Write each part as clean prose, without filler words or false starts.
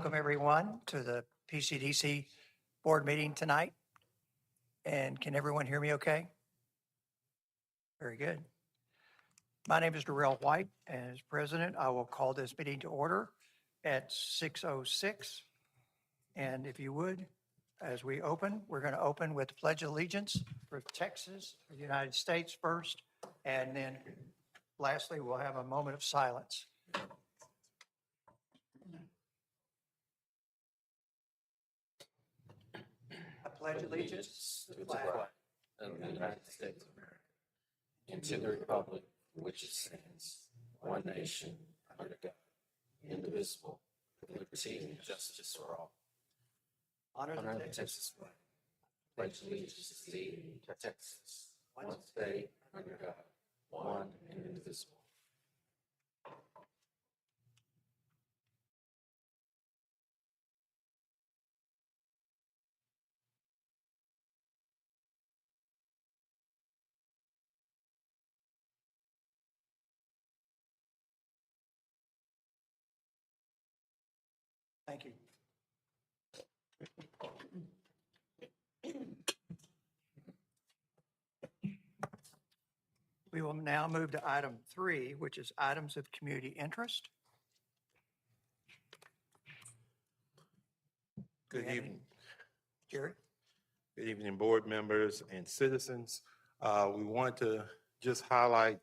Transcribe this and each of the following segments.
Welcome everyone to the PCDC board meeting tonight. And can everyone hear me okay? Very good. My name is Darrell White, and as president, I will call this meeting to order at 6:06. And if you would, as we open, we're going to open with the Pledge of Allegiance for Texas, the United States first, and then lastly, we'll have a moment of silence. I pledge allegiance to the flag of the United States of America, and to the republic for which it stands, one nation, under God, indivisible, with liberty and justice for all. Honor Honor the the Texas Texas flag. Pledge allegiance to thee, to Texas, one state, under God, one and indivisible. Thank you. We will now move to item 3, which is items of community interest. Good evening. Jerry? Good evening, board members and citizens. We want to just highlight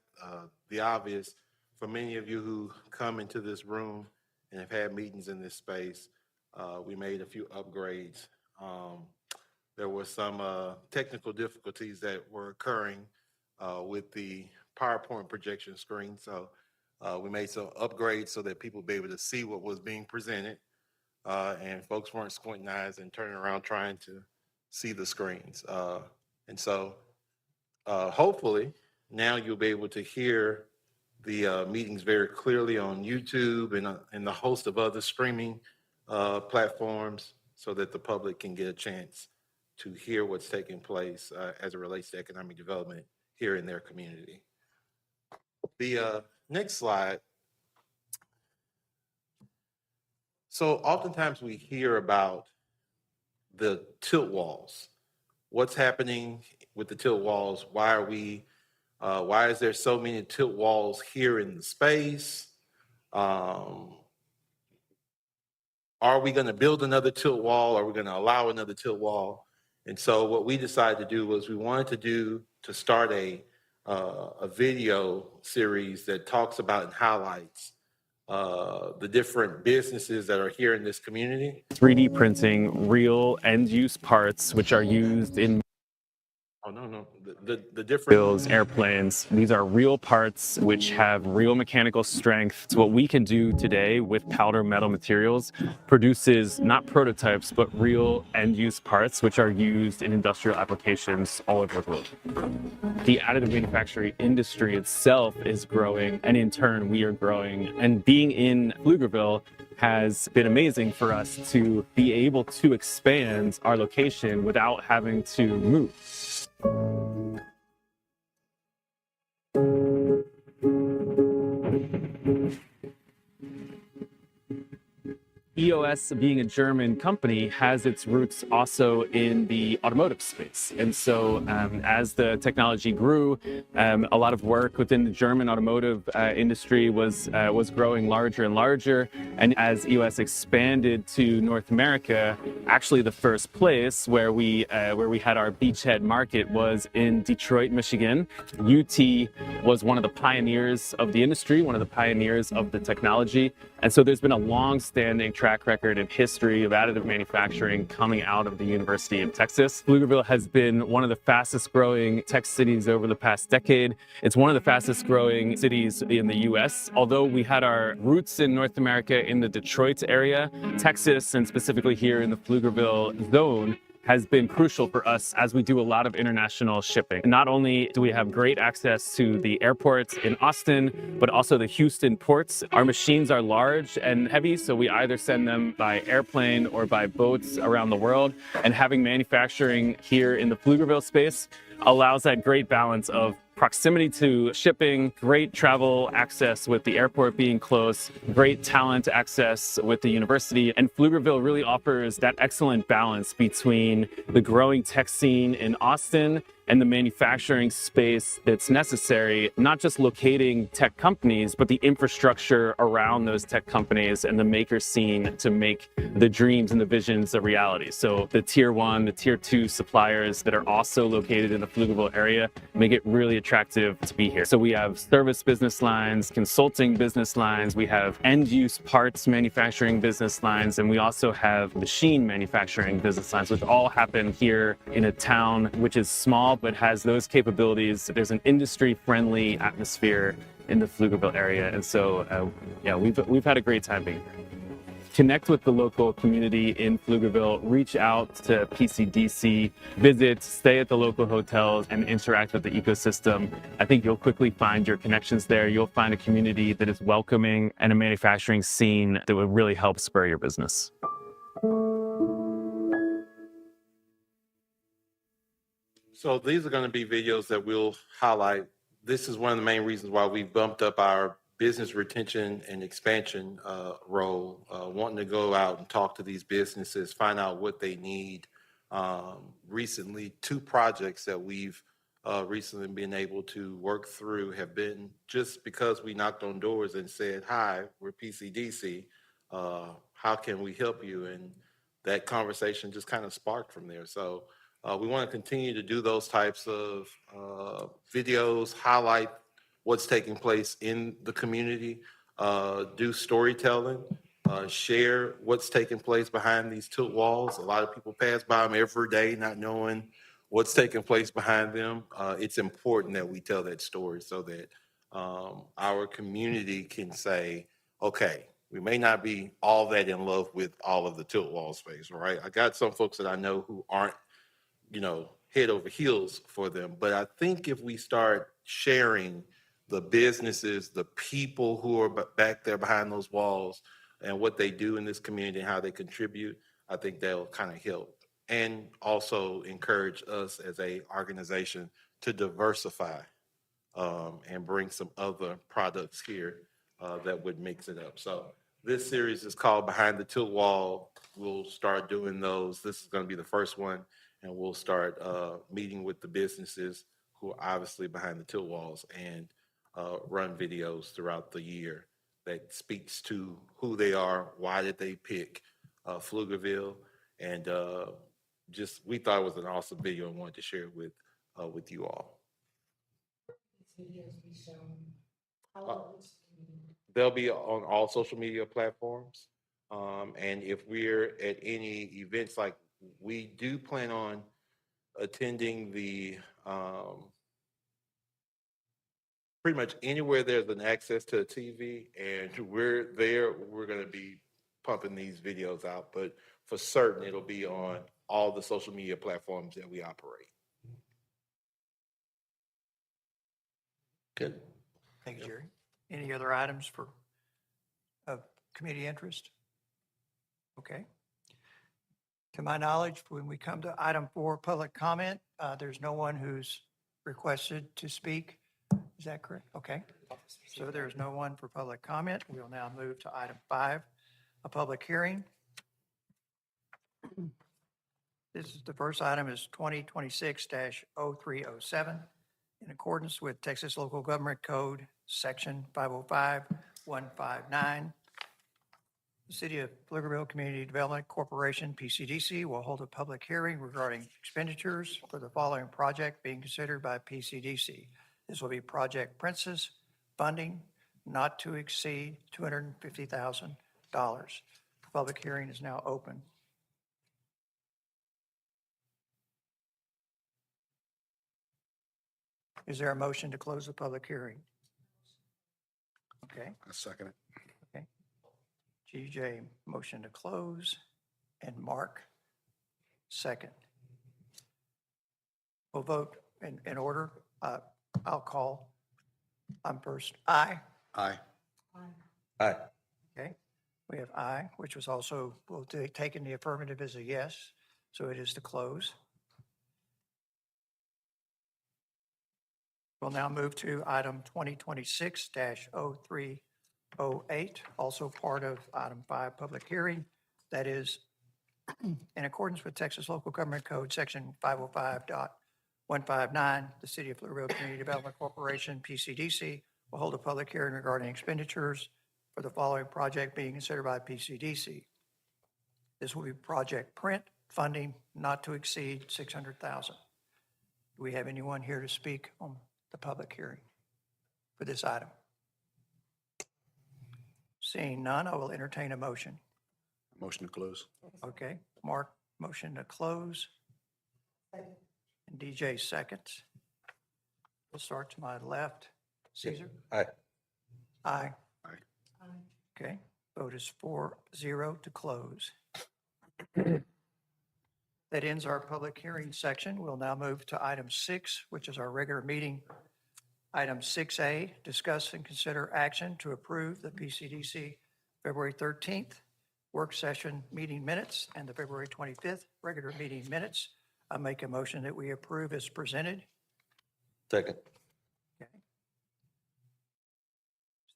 the obvious for many of you who come into this room and have had meetings in this space. We made a few upgrades. There were some technical difficulties that were occurring with the PowerPoint projection screen. So we made some upgrades so that people would be able to see what was being presented. And folks weren't squinting eyes and turning around trying to see the screens. And so hopefully now you'll be able to hear the meetings very clearly on YouTube and the host of other streaming platforms so that the public can get a chance to hear what's taking place as it relates to economic development here in their community. The next slide. So oftentimes we hear about the tilt walls. What's happening with the tilt walls? Why is there so many tilt walls here in the space? Are we going to build another tilt wall? Are we going to allow another tilt wall? And so what we decided to do was we wanted to start a video series that talks about and highlights the different businesses that are here in this community. 3D printing real end-use parts which are used in The different builds, airplanes. These are real parts which have real mechanical strength. So what we can do today with powder metal materials produces not prototypes, but real end-use parts which are used in industrial applications all over the world. The additive manufacturing industry itself is growing, and in turn we are growing. And being in Pflugerville has been amazing for us to be able to expand our location without having to move. EOS, being a German company, has its roots also in the automotive space. And so as the technology grew, a lot of work within the German automotive industry was growing larger and larger. And as EOS expanded to North America, actually the first place where we had our beachhead market was in Detroit, Michigan. UT was one of the pioneers of the industry, one of the pioneers of the technology. And so there's been a long-standing track record and history of additive manufacturing coming out of the University of Texas. Pflugerville has been one of the fastest growing tech cities over the past decade. It's one of the fastest growing cities in the US. Although we had our roots in North America in the Detroit area, Texas, and specifically here in the Pflugerville zone, has been crucial for us as we do a lot of international shipping. Not only do we have great access to the airports in Austin, but also the Houston ports. Our machines are large and heavy, so we either send them by airplane or by boats around the world. And having manufacturing here in the Pflugerville space allows that great balance of proximity to shipping, great travel access with the airport being close, great talent access with the university. And Pflugerville really offers that excellent balance between the growing tech scene in Austin and the manufacturing space that's necessary, not just locating tech companies, but the infrastructure around those tech companies and the maker scene to make the dreams and the visions a reality. So the tier 1, the tier 2 suppliers that are also located in the Pflugerville area make it really attractive to be here. So we have service business lines, consulting business lines, we have end-use parts manufacturing business lines, and we also have machine manufacturing business lines, which all happen here in a town which is small but has those capabilities. There's an industry-friendly atmosphere in the Pflugerville area, and so yeah, we've had a great time being here. Connect with the local community in Pflugerville, reach out to PCDC, visit, stay at the local hotels, and interact with the ecosystem. I think you'll quickly find your connections there. You'll find a community that is welcoming and a manufacturing scene that will really help spur your business. So these are going to be videos that we'll highlight. This is one of the main reasons why we bumped up our business retention and expansion role, wanting to go out and talk to these businesses, find out what they need. Recently, 2 projects that we've recently been able to work through have been just because we knocked on doors and said, "Hi, we're PCDC. How can we help you?" And that conversation just kind of sparked from there. So we want to continue to do those types of videos, highlight what's taking place in the community, do storytelling, share what's taking place behind these tilt walls. A lot of people pass by them every day not knowing what's taking place behind them. It's important that we tell that story so that our community can say, okay, we may not be all that in love with all of the tilt wall space, right? I got some folks that I know who aren't, head over heels for them. But I think if we start sharing the businesses, the people who are back there behind those walls and what they do in this community and how they contribute, I think that'll kind of help. And also encourage us as a organization to diversify and bring some other products here that would mix it up. So this series is called Behind the Tilt Wall. We'll start doing those. This is going to be the first one. And we'll start meeting with the businesses who are obviously behind the tilt walls and run videos throughout the year that speaks to who they are, why did they pick Pflugerville, and just we thought it was an awesome video and wanted to share it with you all. They'll be on all social media platforms, and if we're at any events, like we do plan on attending the pretty much anywhere there's an access to a TV, and we're there, we're going to be pumping these videos out, but for certain it'll be on all the social media platforms that we operate. Good. Thank you, Jerry. Any other items of community interest? Okay. To my knowledge, when we come to item 4, public comment, there's no one who's requested to speak. Is that correct? Okay. So there's no one for public comment. We'll now move to item 5, a public hearing. The first item is 2026-0307. In accordance with Texas Local Government Code, Section 505-159, the City of Pflugerville Community Development Corporation, PCDC, will hold a public hearing regarding expenditures for the following project being considered by PCDC. This will be Project Princess funding not to exceed $250,000. The public hearing is now open. Is there a motion to close the public hearing? Okay. I second it. Okay. GJ, motion to close, and Mark, second. We'll vote in order. I'll call. I'm first. Aye. Aye. Aye. Okay. We have aye, which was also, we'll take in the affirmative as a yes. So it is to close. We'll We'll now move to item 2026-0308, also part of item 5, public hearing. That is in accordance with Texas Local Government Code, Section 505.159, the City of Pflugerville Community Development Corporation, PCDC, will hold a public hearing regarding expenditures for the following project being considered by PCDC. This will be project print funding not to exceed $600,000. Do we have anyone here to speak on the public hearing for this item? Seeing none, I will entertain a motion. Motion to close. Okay, Mark, motion to close. And DJ seconds. We'll start to my left. Caesar? Aye. Aye. Aye. Okay, vote is 4-0 to close. That ends our public hearing section. We'll now move to item 6, which is our regular meeting. Item 6A, discuss and consider action to approve the PCDC February 13th work session meeting minutes and the February 25th regular meeting minutes. I make a motion that we approve as presented. Second. Okay.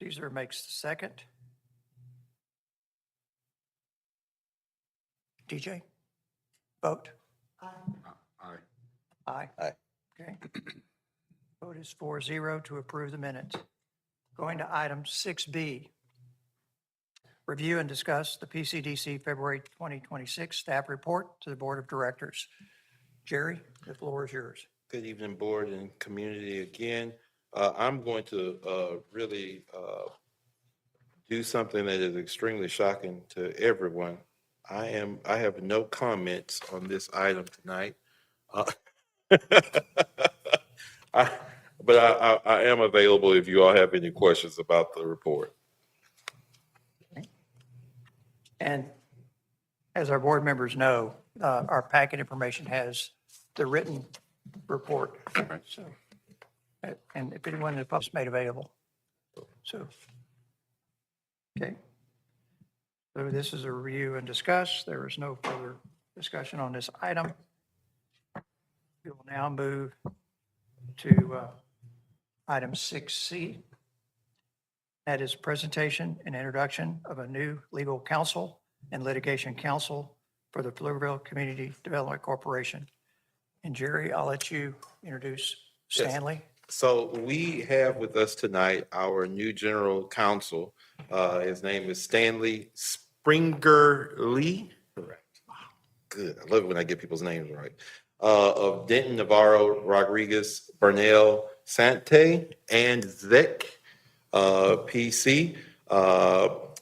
Caesar makes the second. DJ, vote. Aye. Aye. Aye. Okay. Vote is 4-0 to approve the minutes. Going to item 6B. Review and discuss the PCDC February 2026 staff report to the Board of Directors. Jerry, the floor is yours. Good evening, board and community again. I'm going to really do something that is extremely shocking to everyone. I have no comments on this item tonight. But I am available if you all have any questions about the report. And as our board members know, our packet information has the written report. So, and if anyone in the public made available. So, okay. So this is a review and discuss. There is no further discussion on this item. We will now move to item 6C. That is presentation and introduction of a new legal counsel and litigation counsel for the Pflugerville Community Development Corporation. And Jerry, I'll let you introduce Yes. Stanley. So we have with us tonight our new general counsel. His name is Stanley Springerly. Correct. Good. I love it when I get people's names right. Of Denton, Navarro, Rodriguez, Burnell, Sante, and Zek, PC,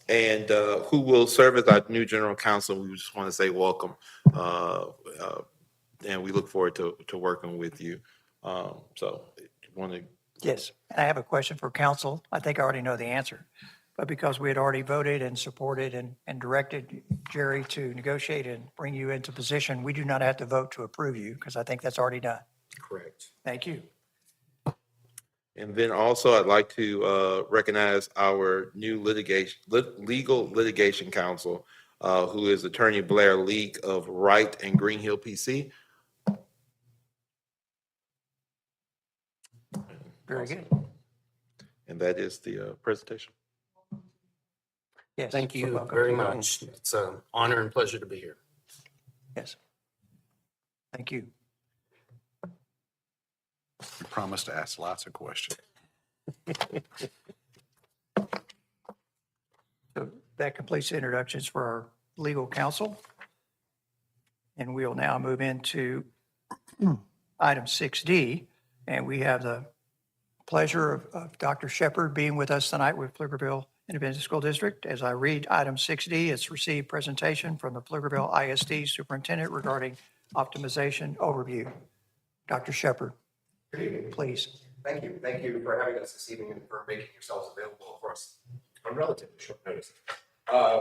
and who will serve as our new general counsel. We just want to say welcome, and we look forward to working with you. So, want to? Yes, and I have a question for council. I think I already know the answer. But because we had already voted and supported and directed Jerry to negotiate and bring you into position, we do not have to vote to approve you because I think that's already done. Correct. Thank you. And then also, I'd like to recognize our new legal litigation counsel, who is Attorney Blair Leak of Wright and Green Hill PC. Very good. And that is the presentation. Yes. Thank you welcome. very much. It's an honor and pleasure to be here. Yes. Thank you. You promised to ask lots of questions. So that completes the introductions for our legal counsel. And we'll now move into item 6D. And we have the pleasure of Dr. Shepard being with us tonight with Pflugerville Independent School District. As I read item 6D, it's received presentation from the Pflugerville ISD Superintendent regarding optimization overview. Dr. Shepard, Good evening. please. Thank you. Thank you for having us this evening and for making yourselves available for us on relatively short notice.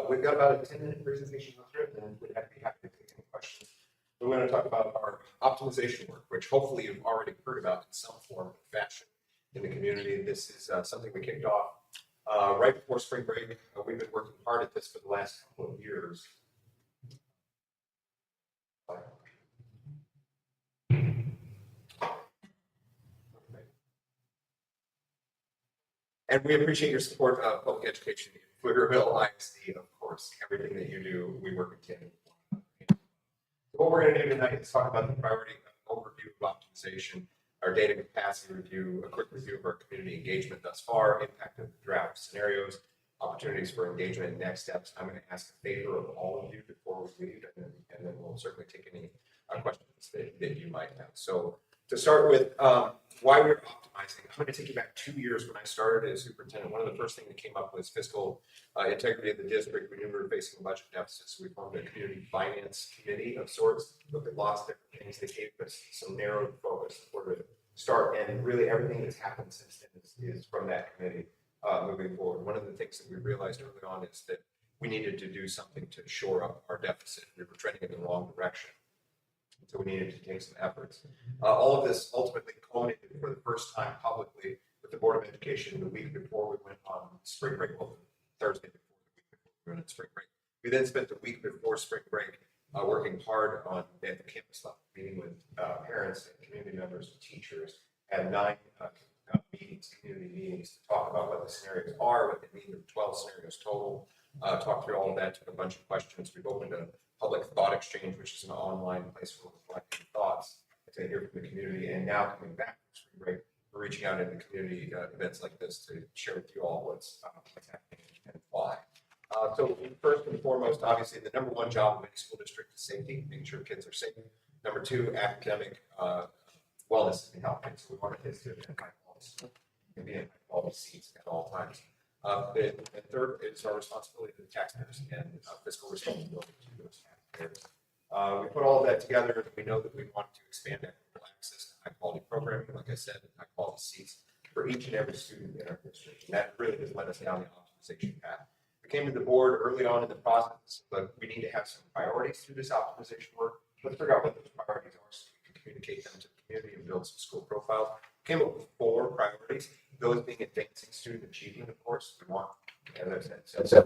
We've got about a 10-minute presentation to go through, and we'd be happy to take any questions. We're going to talk about our optimization work, which hopefully you've already heard about in some form or fashion in the community. This is something we kicked off right before spring break. We've been working hard at this for the last couple of years. And we appreciate your support of public education in Pflugerville ISD, of course. Everything that you do, we work in tandem. What we're going to do tonight is talk about the priority overview of optimization, our data capacity review, a quick review of our community engagement thus far, impact of draft scenarios, opportunities for engagement, and next steps. I'm going to ask a favor of all of you before we leave, and then we'll certainly take any questions that you might have. So to start with, why we're optimizing, I'm going to take you back 2 years when I started as superintendent. One of the first things that came up was fiscal integrity of the district. We knew we were facing a budget deficit, so we formed a community finance committee of sorts, looked at lots of different things. They gave us some narrowed focus where to start, and really everything that's happened since then is from that committee moving forward. One of the things that we realized early on is that we needed to do something to shore up our deficit. We were trending in the wrong direction. So we needed to take some efforts. All of this ultimately culminated for the first time publicly with the Board of Education the week before we went on spring break, well, Thursday before the week before we went on spring break. We then spent the week before spring break working hard on at the campus level, meeting with parents and community members and teachers, had 9 meetings, community meetings to talk about what the scenarios are, what they mean. There were 12 scenarios total. Talked through all of that, took a bunch of questions. We've opened a public thought exchange, which is an online place for reflecting thoughts to hear from the community. And now coming back from spring break, we're reaching out into community events like this to share with you all what's happening and why. So first and foremost, obviously, the number one job of any school district is safety, making sure kids are safe. Number 2, academic wellness and health. So we want our kids to be in high quality seats at all times. And third, it's our responsibility to the taxpayers and fiscal responsibility to those taxpayers. We put all of that together, and we know that we want to expand equitable access to high quality programming, like I said, high quality seats for each and every student in our district. And that really has led us down the optimization path. We came to the board early on in the process, but we need to have some priorities through this optimization work. Let's figure out what those priorities are so we can communicate them to the community and build some school profiles. Came up with 4 priorities, those being advancing student achievement, of course. We want, as I said,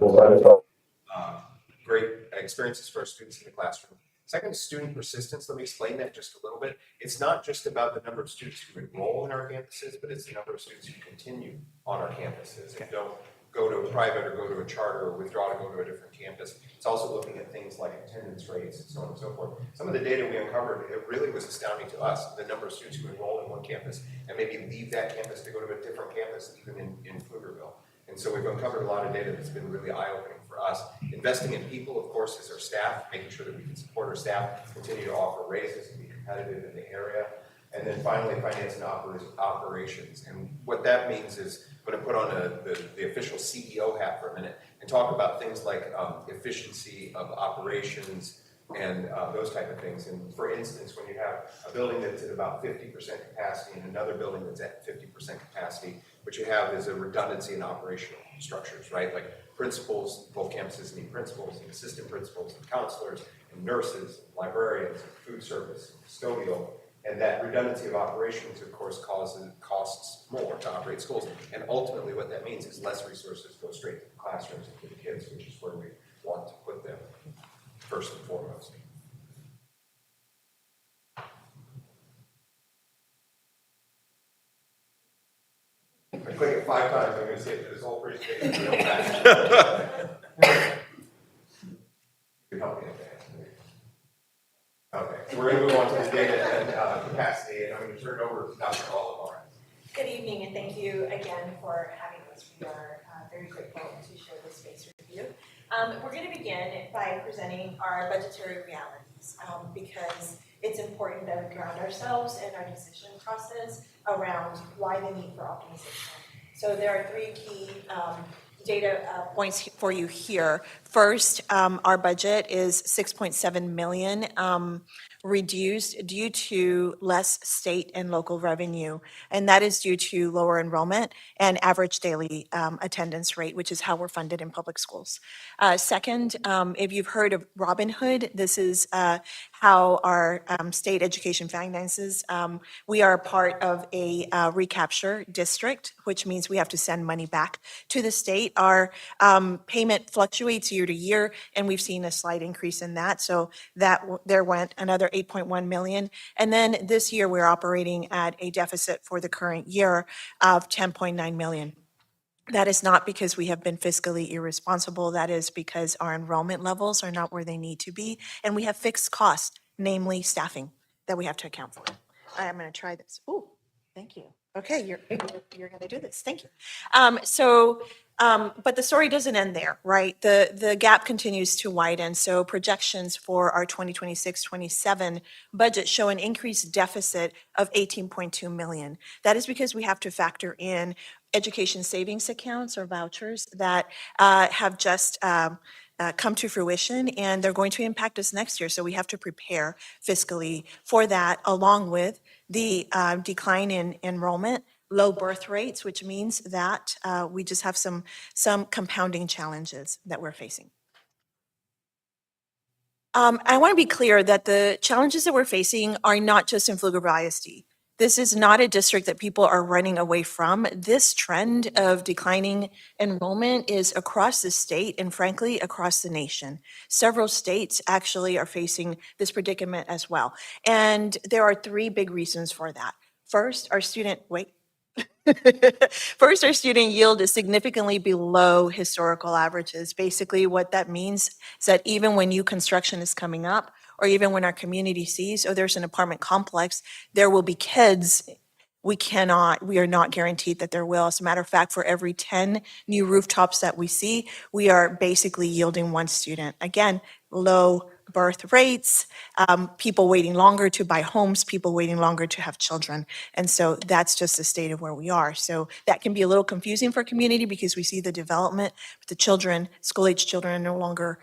great experiences for our students in the classroom. Second is student persistence. Let me explain that just a little bit. It's not just about the number of students who enroll in our campuses, but it's the number of students who continue on our campuses and don't go to a private or go to a charter or withdraw to go to a different campus. It's also looking at things like attendance rates and so on and so forth. Some of the data we uncovered, it really was astounding to us, the number of students who enroll in one campus and maybe leave that campus to go to a different campus, even in Pflugerville. And so we've uncovered a lot of data that's been really eye-opening for us. Investing in people, of course, is our staff, making sure that we can support our staff, continue to offer raises and be competitive in the area. And then finally, finance and operations. And what that means is, I'm going to put on the official CEO hat for a minute and talk about things like efficiency of operations and those type of things. And for instance, when you have a building that's at about 50% capacity and another building that's at 50% capacity, what you have is a redundancy in operational structures, right? Like principals, both campuses need principals and assistant principals and counselors and nurses, and librarians, and food service, and custodial. And that redundancy of operations, of course, costs more to operate schools. And ultimately what that means is less resources go straight to the classrooms and to the kids, which is where we want to put them first and foremost. If I click it 5 times, I'm going to say that this whole presentation real fast. You can help me with that. Okay, so we're going to move on to the data and capacity, and I'm going to turn it over to Dr. Oliver. Good evening, and thank you again for having us. We are very grateful to share this space with you. We're going to begin by presenting our budgetary realities because it's important that we ground ourselves in our decision process around why the need for optimization. So there are 3 key data points for you here. First, our budget is $6.7 million reduced due to less state and local revenue, and that is due to lower enrollment and average daily attendance rate, which is how we're funded in public schools. Second, if you've heard of Robin Hood, this is how our state education finances. We are part of a recapture district, which means we have to send money back to the state. Our payment fluctuates year to year, and we've seen a slight increase in that. So that there went another 8.1 million. And then this year we're operating at a deficit for the current year of 10.9 million. That is not because we have been fiscally irresponsible. That is because our enrollment levels are not where they need to be. And we have fixed costs, namely staffing, that we have to account for. I am going to try this. Ooh, thank you. Okay, you're going to do this. Thank you. But the story doesn't end there, right? The gap continues to widen. So projections for our 2026-27 budget show an increased deficit of 18.2 million. That is because we have to factor in education savings accounts or vouchers that have just come to fruition, and they're going to impact us next year. So we have to prepare fiscally for that, along with the decline in enrollment, low birth rates, which means that we just have some compounding challenges that we're facing. I want to be clear that the challenges that we're facing are not just in Pflugerville ISD. This is not a district that people are running away from. This trend of declining enrollment is across the state and frankly, across the nation. Several states actually are facing this predicament as well. And there are three big reasons for that. First, our student yield is significantly below historical averages. Basically, what that means is that even when new construction is coming up, or even when our community sees, oh, there's an apartment complex, there will be kids. We are not guaranteed that there will. As a matter of fact, for every 10 new rooftops that we see, we are basically yielding one student. Again, low birth rates, people waiting longer to buy homes, people waiting longer to have children. And so that's just the state of where we are. So that can be a little confusing for community because we see the development, but the children, school-age children, are no longer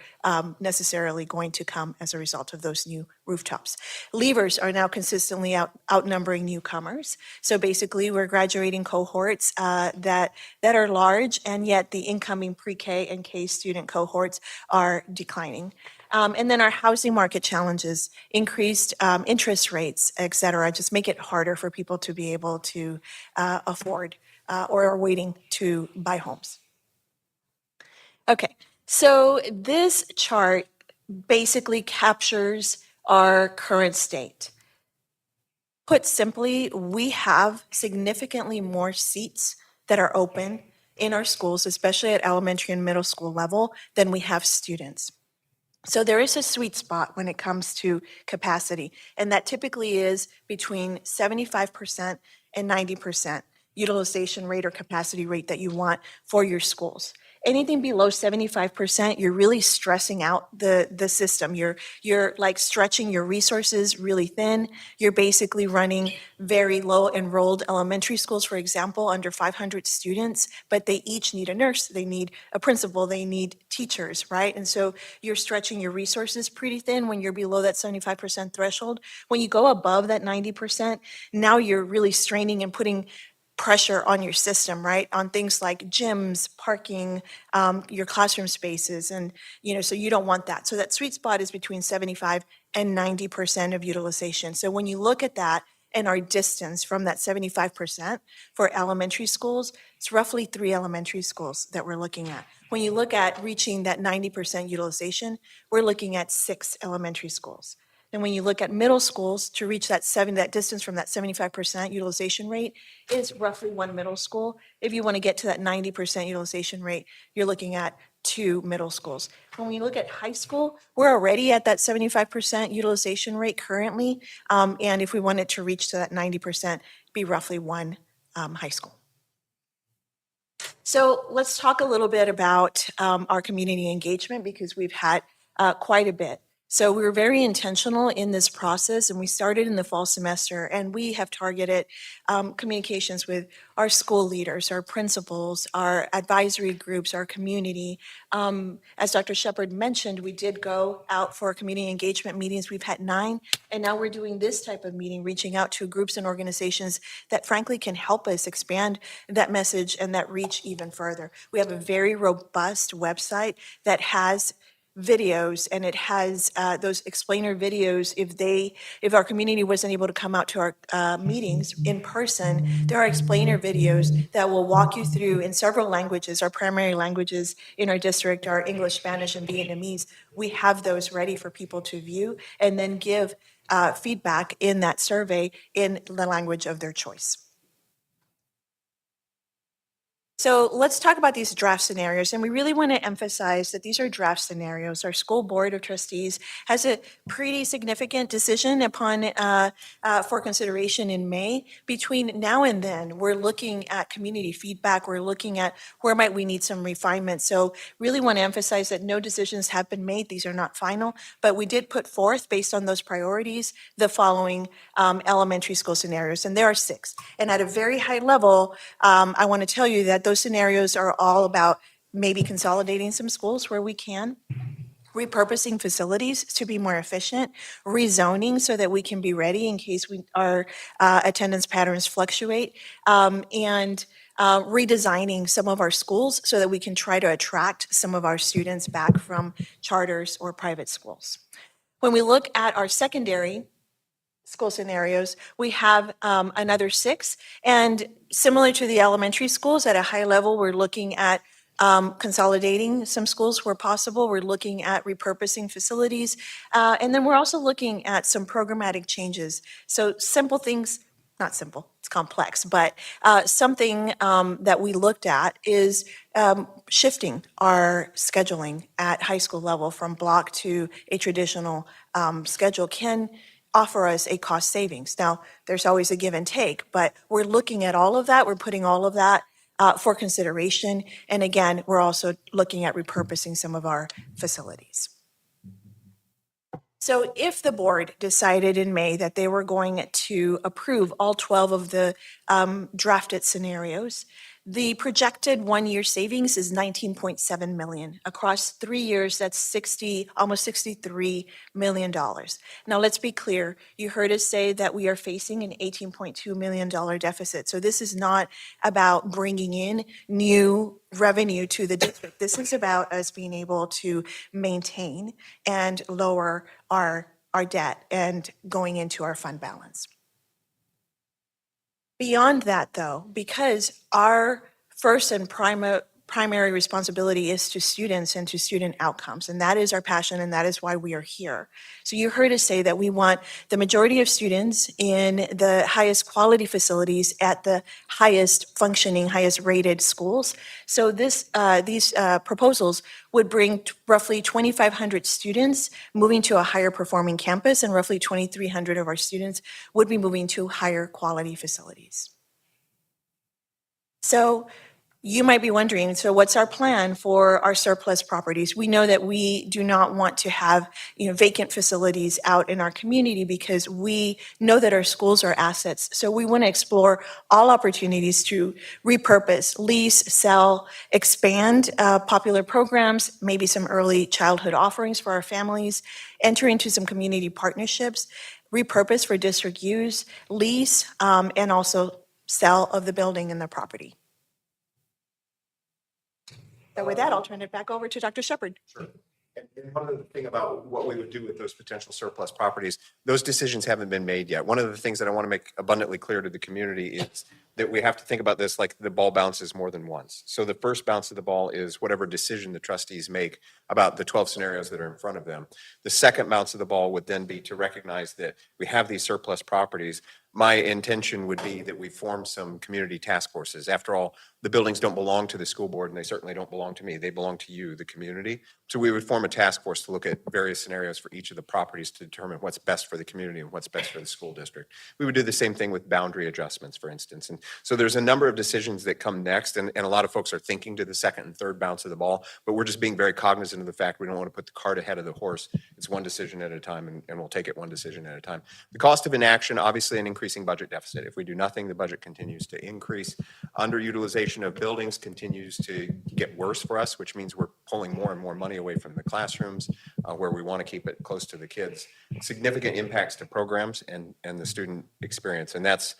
necessarily going to come as a result of those new rooftops. Leavers are now consistently outnumbering newcomers. So basically, we're graduating cohorts that are large, and yet the incoming pre-K and K student cohorts are declining. And then our housing market challenges, increased interest rates, et cetera, just make it harder for people to be able to afford or are waiting to buy homes. Okay, so this chart basically captures our current state. Put simply, we have significantly more seats that are open in our schools, especially at elementary and middle school level, than we have students. So there is a sweet spot when it comes to capacity, and that typically is between 75% and 90% utilization rate or capacity rate that you want for your schools. Anything below 75%, you're really stressing out the system. You're like stretching your resources really thin. You're basically running very low enrolled elementary schools, for example, under 500 students, but they each need a nurse, they need a principal, they need teachers, right? And so you're stretching your resources pretty thin when you're below that 75% threshold. When you go above that 90%, now you're really straining and putting pressure on your system, right? On things like gyms, parking, your classroom spaces, and so you don't want that. So that sweet spot is between 75 and 90% of utilization. So when you look at that and our distance from that 75% for elementary schools, it's roughly 3 elementary schools that we're looking at. When you look at reaching that 90% utilization, we're looking at 6 elementary schools. And when you look at middle schools, to reach that distance from that 75% utilization rate is roughly 1 middle school. If you want to get to that 90% utilization rate, you're looking at 2 middle schools. When we look at high school, we're already at that 75% utilization rate currently. And if we wanted to reach to that 90%, it'd be roughly 1 high school. So let's talk a little bit about our community engagement, because we've had quite a bit. So we were very intentional in this process, and we started in the fall semester, and we have targeted communications with our school leaders, our principals, our advisory groups, our community. As Dr. Shepard mentioned, we did go out for community engagement meetings. We've had 9, and now we're doing this type of meeting, reaching out to groups and organizations that frankly can help us expand that message and that reach even further. We have a very robust website that has videos, and it has those explainer videos. If our community wasn't able to come out to our meetings in person, there are explainer videos that will walk you through in several languages. Our primary languages in our district are English, Spanish, and Vietnamese. We have those ready for people to view and then give feedback in that survey in the language of their choice. So let's talk about these draft scenarios, and we really want to emphasize that these are draft scenarios. Our school board of trustees has a pretty significant decision upon for consideration in May. Between now and then, we're looking at community feedback. We're looking at where might we need some refinement. So really want to emphasize that no decisions have been made. These are not final, but we did put forth, based on those priorities, the following elementary school scenarios, and there are 6. And at a very high level, I want to tell you that those scenarios are all about maybe consolidating some schools where we can, repurposing facilities to be more efficient, rezoning so that we can be ready in case our attendance patterns fluctuate, and redesigning some of our schools so that we can try to attract some of our students back from charters or private schools. When we look at our secondary school scenarios, we have another 6. And similar to the elementary schools, at a high level, we're looking at consolidating some schools where possible. We're looking at repurposing facilities. And then we're also looking at some programmatic changes. So simple things, not simple, it's complex, but something that we looked at is shifting our scheduling at high school level from block to a traditional schedule can offer us a cost savings. Now, there's always a give and take, but we're looking at all of that. We're putting all of that for consideration. And again, we're also looking at repurposing some of our facilities. So if the board decided in May that they were going to approve all 12 of the drafted scenarios, the projected one-year savings is $19.7 million. Across 3 years, that's almost $63 million. Now, let's be clear. You heard us say that we are facing an $18.2 million deficit. So this is not about bringing in new revenue to the district. This is about us being able to maintain and lower our debt and going into our fund balance. Beyond that, though, because our first and primary responsibility is to students and to student outcomes, and that is our passion, and that is why we are here. So you heard us say that we want the majority of students in the highest quality facilities at the highest functioning, highest rated schools. So these proposals would bring roughly 2,500 students moving to a higher performing campus, and roughly 2,300 of our students would be moving to higher quality facilities. So you might be wondering, so what's our plan for our surplus properties? We know that we do not want to have, vacant facilities out in our community because we know that our schools are assets. So we want to explore all opportunities to repurpose, lease, sell, expand popular programs, maybe some early childhood offerings for our families, enter into some community partnerships, repurpose for district use, lease, and also sell of the building and the property. So with that, I'll turn it back over to Dr. Shepard. Sure. And one other thing about what we would do with those potential surplus properties, those decisions haven't been made yet. One of the things that I want to make abundantly clear to the community is that we have to think about this like the ball bounces more than once. So the first bounce of the ball is whatever decision the trustees make about the 12 scenarios that are in front of them. The second bounce of the ball would then be to recognize that we have these surplus properties. My intention would be that we form some community task forces. After all, the buildings don't belong to the school board, and they certainly don't belong to me. They belong to you, the community. So we would form a task force to look at various scenarios for each of the properties to determine what's best for the community and what's best for the school district. We would do the same thing with boundary adjustments, for instance. And so there's a number of decisions that come next, and a lot of folks are thinking to the second and third bounce of the ball, but we're just being very cognizant of the fact we don't want to put the cart ahead of the horse. It's one decision at a time, and we'll take it one decision at a time. The cost of inaction, obviously an increasing budget deficit. If we do nothing, the budget continues to increase. Underutilization of buildings continues to get worse for us, which means we're pulling more and more money away from the classrooms where we want to keep it close to the kids. Significant impacts to programs and the student experience, and that's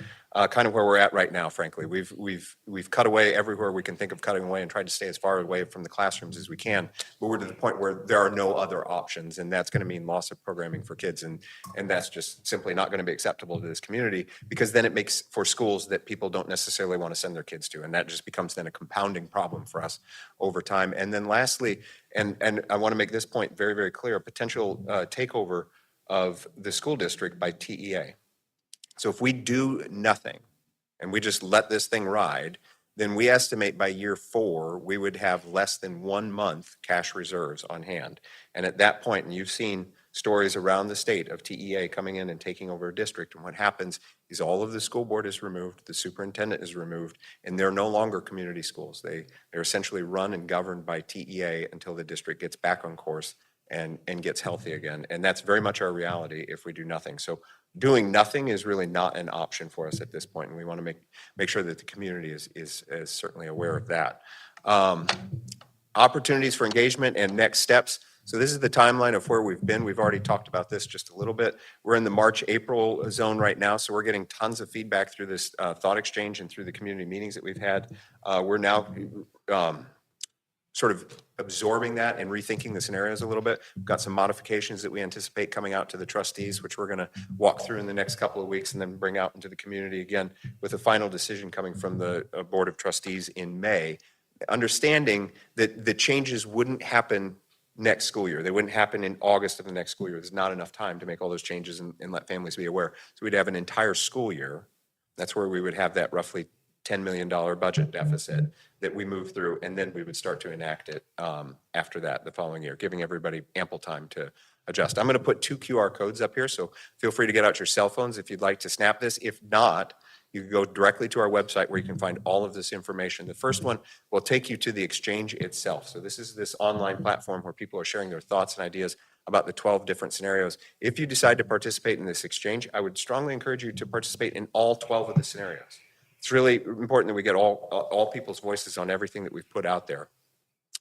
kind of where we're at right now, frankly. We've cut away everywhere we can think of cutting away and tried to stay as far away from the classrooms as we can, but we're to the point where there are no other options, and that's going to mean loss of programming for kids, and that's just simply not going to be acceptable to this community, because then it makes for schools that people don't necessarily want to send their kids to, and that just becomes then a compounding problem for us over time. And then lastly, and I want to make this point very, very clear, a potential takeover of the school district by TEA. So if we do nothing and we just let this thing ride, then we estimate by year 4, we would have less than 1 month cash reserves on hand. And at that point, and you've seen stories around the state of TEA coming in and taking over a district, and what happens is all of the school board is removed, the superintendent is removed, and they're no longer community schools. They're essentially run and governed by TEA until the district gets back on course and gets healthy again. And that's very much our reality if we do nothing. So doing nothing is really not an option for us at this point, and we want to make sure that the community is certainly aware of that. Opportunities for engagement and next steps. So this is the timeline of where we've been. We've already talked about this just a little bit. We're in the March, April zone right now, so we're getting tons of feedback through this thought exchange and through the community meetings that we've had. We're now sort of absorbing that and rethinking the scenarios a little bit. We've got some modifications that we anticipate coming out to the trustees, which we're going to walk through in the next couple of weeks and then bring out into the community again with a final decision coming from the Board of Trustees in May, understanding that the changes wouldn't happen next school year. They wouldn't happen in August of the next school year. There's not enough time to make all those changes and let families be aware. So we'd have an entire school year. That's where we would have that roughly $10 million budget deficit that we move through, and then we would start to enact it after that the following year, giving everybody ample time to adjust. I'm going to put 2 QR codes up here, so feel free to get out your cell phones if you'd like to snap this. If not, you can go directly to our website where you can find all of this information. The first one will take you to the exchange itself. So this is this online platform where people are sharing their thoughts and ideas about the 12 different scenarios. If you decide to participate in this exchange, I would strongly encourage you to participate in all 12 of the scenarios. It's really important that we get all people's voices on everything that we've put out there.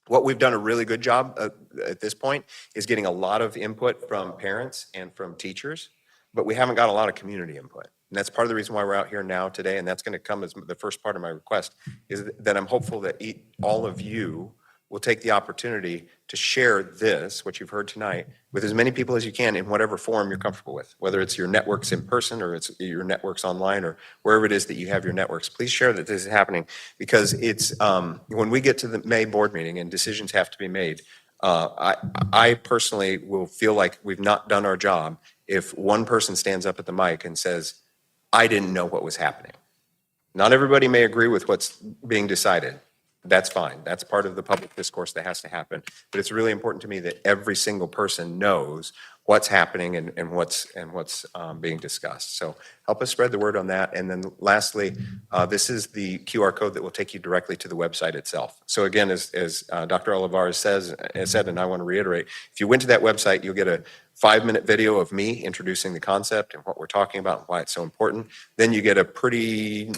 What we've done a really good job at this point is getting a lot of input from parents and from teachers, but we haven't got a lot of community input. And that's part of the reason why we're out here now today, and that's going to come as the first part of my request, is that I'm hopeful that all of you will take the opportunity to share this, what you've heard tonight, with as many people as you can in whatever forum you're comfortable with, whether it's your networks in person or it's your networks online or wherever it is that you have your networks. Please share that this is happening, because it's when we get to the May board meeting and decisions have to be made, I personally will feel like we've not done our job if one person stands up at the mic and says, I didn't know what was happening. Not everybody may agree with what's being decided. That's fine. That's part of the public discourse that has to happen. But it's really important to me that every single person knows what's happening and what's being discussed. So help us spread the word on that. And then lastly, this is the QR code that will take you directly to the website itself. So again, as Dr. Olivares said, and I want to reiterate, if you went to that website, you'll get a 5-minute video of me introducing the concept and what we're talking about and why it's so important. Then you get a pretty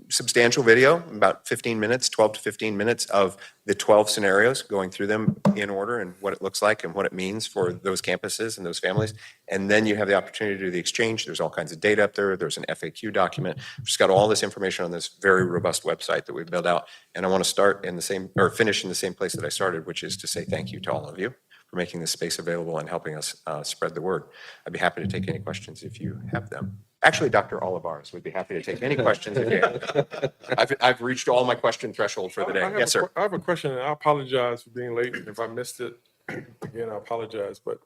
substantial video, about 15 minutes, 12 to 15 minutes of the 12 scenarios, going through them in order and what it looks like and what it means for those campuses and those families. And then you have the opportunity to do the exchange. There's all kinds of data up there. There's an FAQ document. We've just got all this information on this very robust website that we've built out. And I want to start in the same, or finish in the same place that I started, which is to say thank you to all of you for making this space available and helping us spread the word. I'd be happy to take any questions if you have them. Actually, Dr. Olivares would be happy to take any questions if you have. I've reached all my question threshold for the day. Yes, sir. I have a question, and I apologize for being late. If I missed it, again, I apologize. But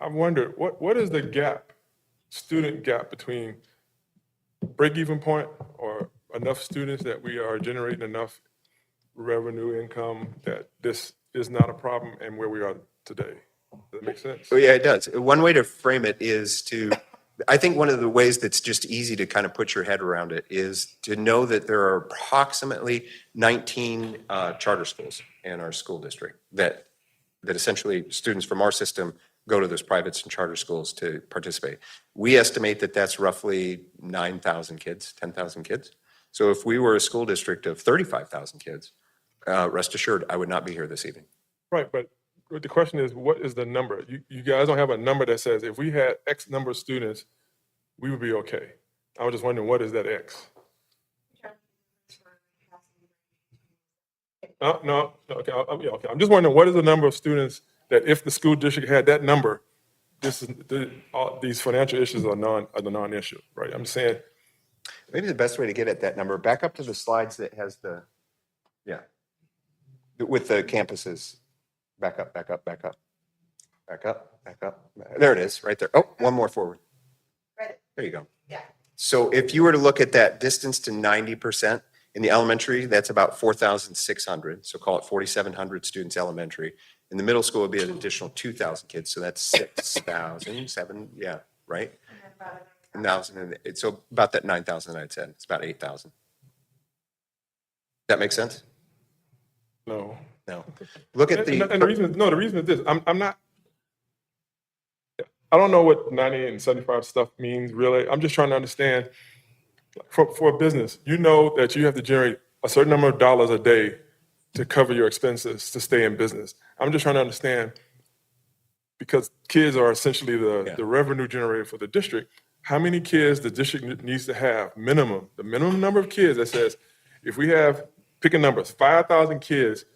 I wonder, what is the gap, student gap, between break-even point or enough students that we are generating enough revenue income that this is not a problem, and where we are today? Does that make sense? Oh, yeah, it does. One way to frame it is to, I think one of the ways that's just easy to kind of put your head around it is to know that there are approximately 19 charter schools in our school district that essentially students from our system go to those privates and charter schools to participate. We estimate that that's roughly 9,000 kids, 10,000 kids. So if we were a school district of 35,000 kids, rest assured, I would not be here this evening. Right, but the question is, what is the number? You guys don't have a number that says if we had X number of students, we would be okay. I was just wondering, what is that X? No, okay, okay. I'm just wondering, what is the number of students that if the school district had that number, these financial issues are the non-issue, right? I'm saying. Maybe the best way to get at that number, back up to the slides that has the, yeah, with the campuses. Back up, back up, back up, back up, back up. There it is, right there. Oh, one more forward. Right. There you go. Yeah. So if you were to look at that distance to 90%, In the elementary, that's about 4,600, so call it 4,700 students elementary. In the middle school, it'd be an additional 2,000 kids, so that's 6,000, yeah, right? 1,000, and it's so about that 9,000 I'd said, it's about 8,000. That make sense? No. No. Look at And the, the reason is this, I'm not, I don't know what 98 and 75 stuff means really. I'm just trying to understand, for a business, you know that you have to generate a certain number of dollars a day to cover your expenses to stay in business. I'm just trying to understand, because kids are essentially the revenue generator for the district, how many kids the district needs to have, the minimum number of kids that says, if we have, picking numbers, 5,000 kids,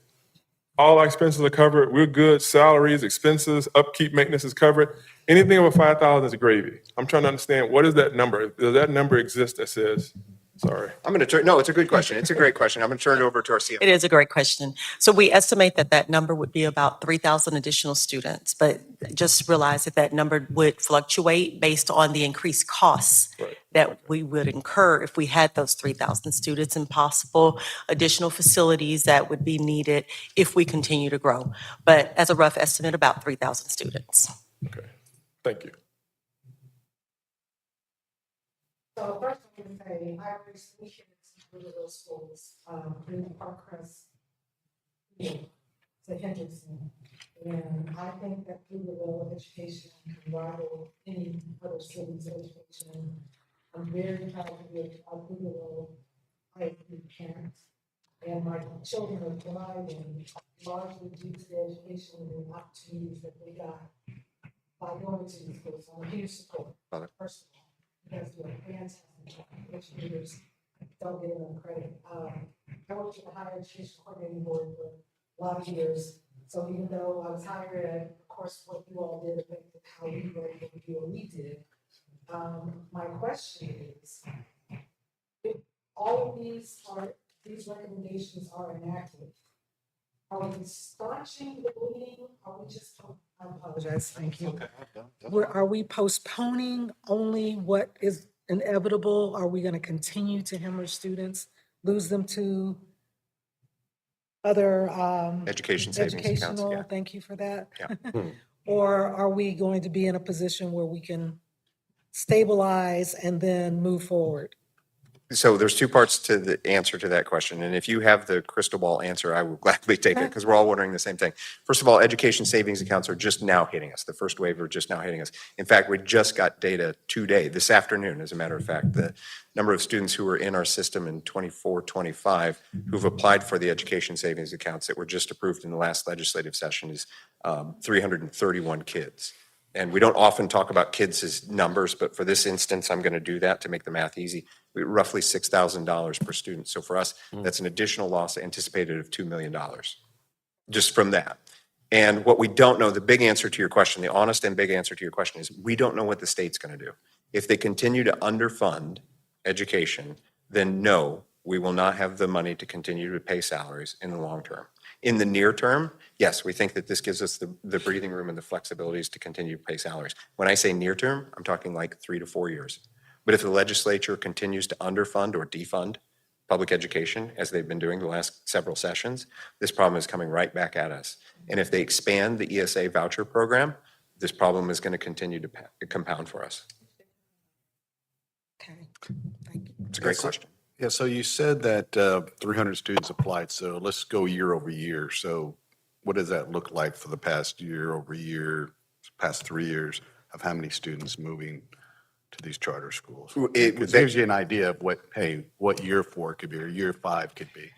all our expenses are covered, we're good, salaries, expenses, upkeep, maintenance is covered. Anything over 5,000 is gravy. I'm trying to understand, what is that number? Does that number exist that says, sorry? I'm going to turn, no, it's a good question. It's a great question. I'm going to turn it over to our CFO. It is a great question. So we estimate that that number would be about 3,000 additional students, but just realize that that number would fluctuate based on the increased costs Right. that we would incur if we had those 3,000 students and possible additional facilities that would be needed if we continue to grow. But as a rough estimate, about 3,000 students. Okay, thank you. So first I'm going to say, I recently shared some of those schools, in Parkcrest to Henderson. And I think that Pflugerville education can rival any other city's education. I'm very proud to be a Pflugerville parent. And my children are thriving largely due to the education and the opportunities that they got by going to these schools. So I'm a huge supporter, first of all. Because they're fantastic educators, don't get enough credit. I worked at the higher education coordinating board for a lot of years. So even though I was higher ed, of course, what you all did affected how we were able to do what we did. My question is, if all of these recommendations are enacted, are we staunching the bleeding? Are we just, I apologize, thank you. Are we postponing only what is inevitable? Are we going to continue to hemorrhage students, lose them to other Education savings accounts, educational, yeah. thank you for that. Yeah. Or are we going to be in a position where we can stabilize and then move forward? So there's two parts to the answer to that question. And if you have the crystal ball answer, I will gladly take it because we're all wondering the same thing. First of all, education savings accounts are just now hitting us. The first wave are just now hitting us. In fact, we just got data today, this afternoon, as a matter of fact. The number of students who were in our system in 24-25 who've applied for the education savings accounts that were just approved in the last legislative session is 331 kids. And we don't often talk about kids as numbers, but for this instance, I'm going to do that to make the math easy. Roughly $6,000 per student. So for us, that's an additional loss anticipated of $2 million, just from that. And what we don't know, the big answer to your question, the honest and big answer to your question is we don't know what the state's going to do. If they continue to underfund education, then no, we will not have the money to continue to pay salaries in the long term. In the near term, yes, we think that this gives us the breathing room and the flexibilities to continue to pay salaries. When I say near term, I'm talking like 3 to 4 years. But if the legislature continues to underfund or defund public education, as they've been doing the last several sessions, this problem is coming right back at us. And if they expand the ESA voucher program, this problem is going to continue to compound for us. Okay, thank you. It's a great question. Yeah, so you said that 300 students applied, so let's go year over year. So what does that look like for the past year over year, past 3 years of how many students moving to these charter schools? It gives you an idea of what, hey, what year 4 could be or year 5 could be.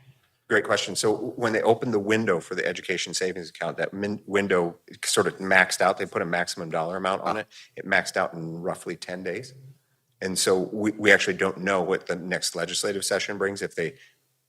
Great question. So when they opened the window for the education savings account, that window sort of maxed out. They put a maximum dollar amount on it. It maxed out in roughly 10 days. And so we actually don't know what the next legislative session brings if they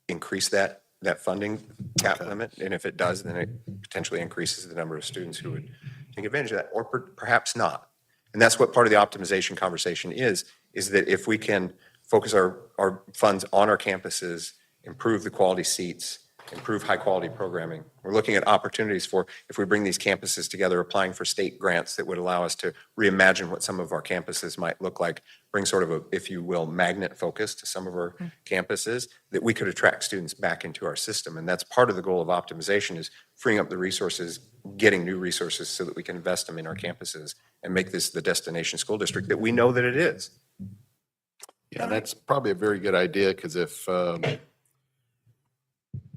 increase that funding cap limit. And if it does, then it potentially increases the number of students who would take advantage of that, or perhaps not. And that's what part of the optimization conversation is that if we can focus our funds on our campuses, improve the quality seats, improve high-quality programming. We're looking at opportunities for, if we bring these campuses together, applying for state grants that would allow us to reimagine what some of our campuses might look like, bring sort of a, if you will, magnet focus to some of our campuses, that we could attract students back into our system. And that's part of the goal of optimization, is freeing up the resources, getting new resources so that we can invest them in our campuses and make this the destination school district that we know that it is. Yeah, that's probably a very good idea, because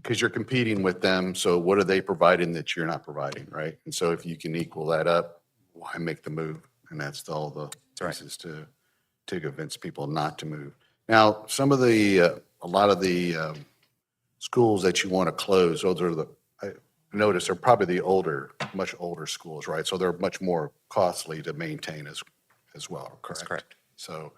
because you're competing with them, so what are they providing that you're not providing, right? And so if you can equal that up, why make the move? And that's all the pieces to convince people not to move. Now, some of the, a lot of the schools that you want to close, those are the, I notice, are probably the older, much older schools, right? So they're much more costly to maintain as well, correct? That's correct. So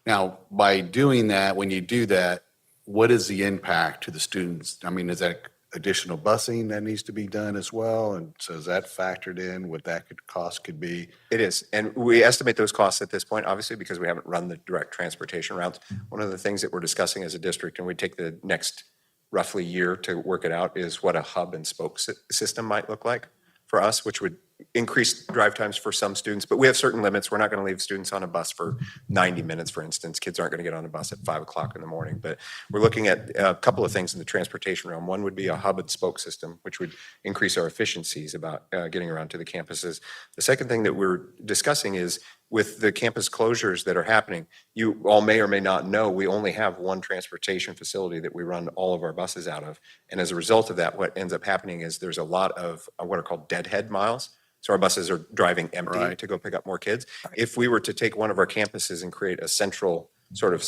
now, by doing that, when you do that, what is the impact to the students? I mean, is that additional busing that needs to be done as well? And so is that factored in, what that cost could be? It is, and we estimate those costs at this point, obviously, because we haven't run the direct transportation routes. One of the things that we're discussing as a district, and we take the next roughly year to work it out, is what a hub and spoke system might look like for us, which would increase drive times for some students, but we have certain limits. We're not going to leave students on a bus for 90 minutes, for instance. Kids aren't going to get on a bus at 5 o'clock in the morning, but we're looking at a couple of things in the transportation realm. One would be a hub and spoke system, which would increase our efficiencies about getting around to the campuses. The second thing that we're discussing is, with the campus closures that are happening, you all may or may not know, we only have one transportation facility that we run all of our buses out of. And as a result of that, what ends up happening is there's a lot of what are called deadhead miles. So our buses are driving empty Right. to go pick up more kids. If we were to take one of our campuses and create a central sort of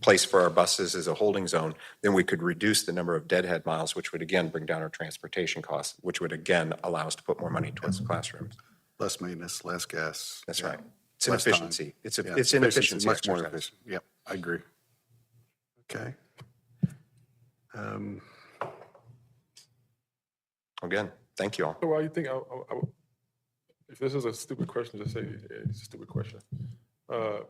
place for our buses as a holding zone, then we could reduce the number of deadhead miles, which would again bring down our transportation costs, which would again allow us to put more money towards the classrooms. Less maintenance, less gas. That's Yeah. right. It's an Less time. efficiency. It's Yeah, an efficiency Much more exercise. efficient. Yep, I agree. Okay. Again, thank you all. So while you think, if this is a stupid question, just say it's a stupid question. How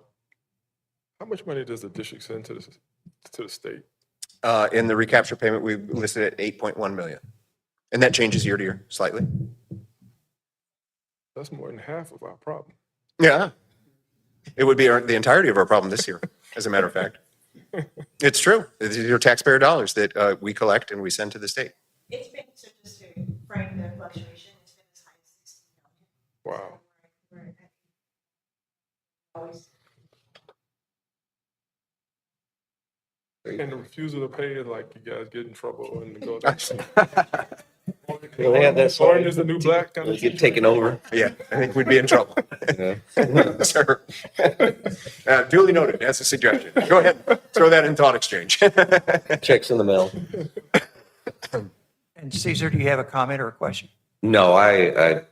much money does the district send to the state? In the recapture payment, we listed at 8.1 million. And that changes year to year slightly. That's more than half of our problem. Yeah. It would be the entirety of our problem this year, as a matter of fact. It's true. It's your taxpayer dollars that we collect and we send to the state. It's been, so just to frame the fluctuation, it's been as high as 60 million. Wow. Right. Always. And the refusal to pay is like you guys get in trouble and go. They have that Orange is the new black kind They of. get taken over. Yeah, I think we'd be in trouble. Sir. Duly noted, that's a suggestion. Go ahead, throw that in thought exchange. Checks in the mail. And Caesar, do you have a comment or a question? No, I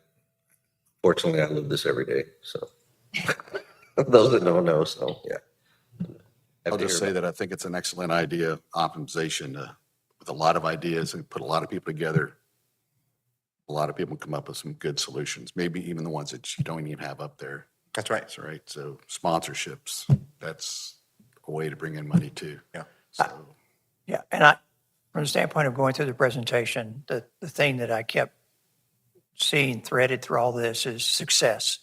fortunately I live this every day. So those that don't know, so yeah. I'll just say that I think it's an excellent idea, optimization, with a lot of ideas and put a lot of people together. A lot of people come up with some good solutions, maybe even the ones that you don't even have up there. That's right. That's right. So sponsorships, that's a way to bring in money too. Yeah. So, Yeah, and from the standpoint of going through the presentation, the thing that I kept seeing threaded through all this is success,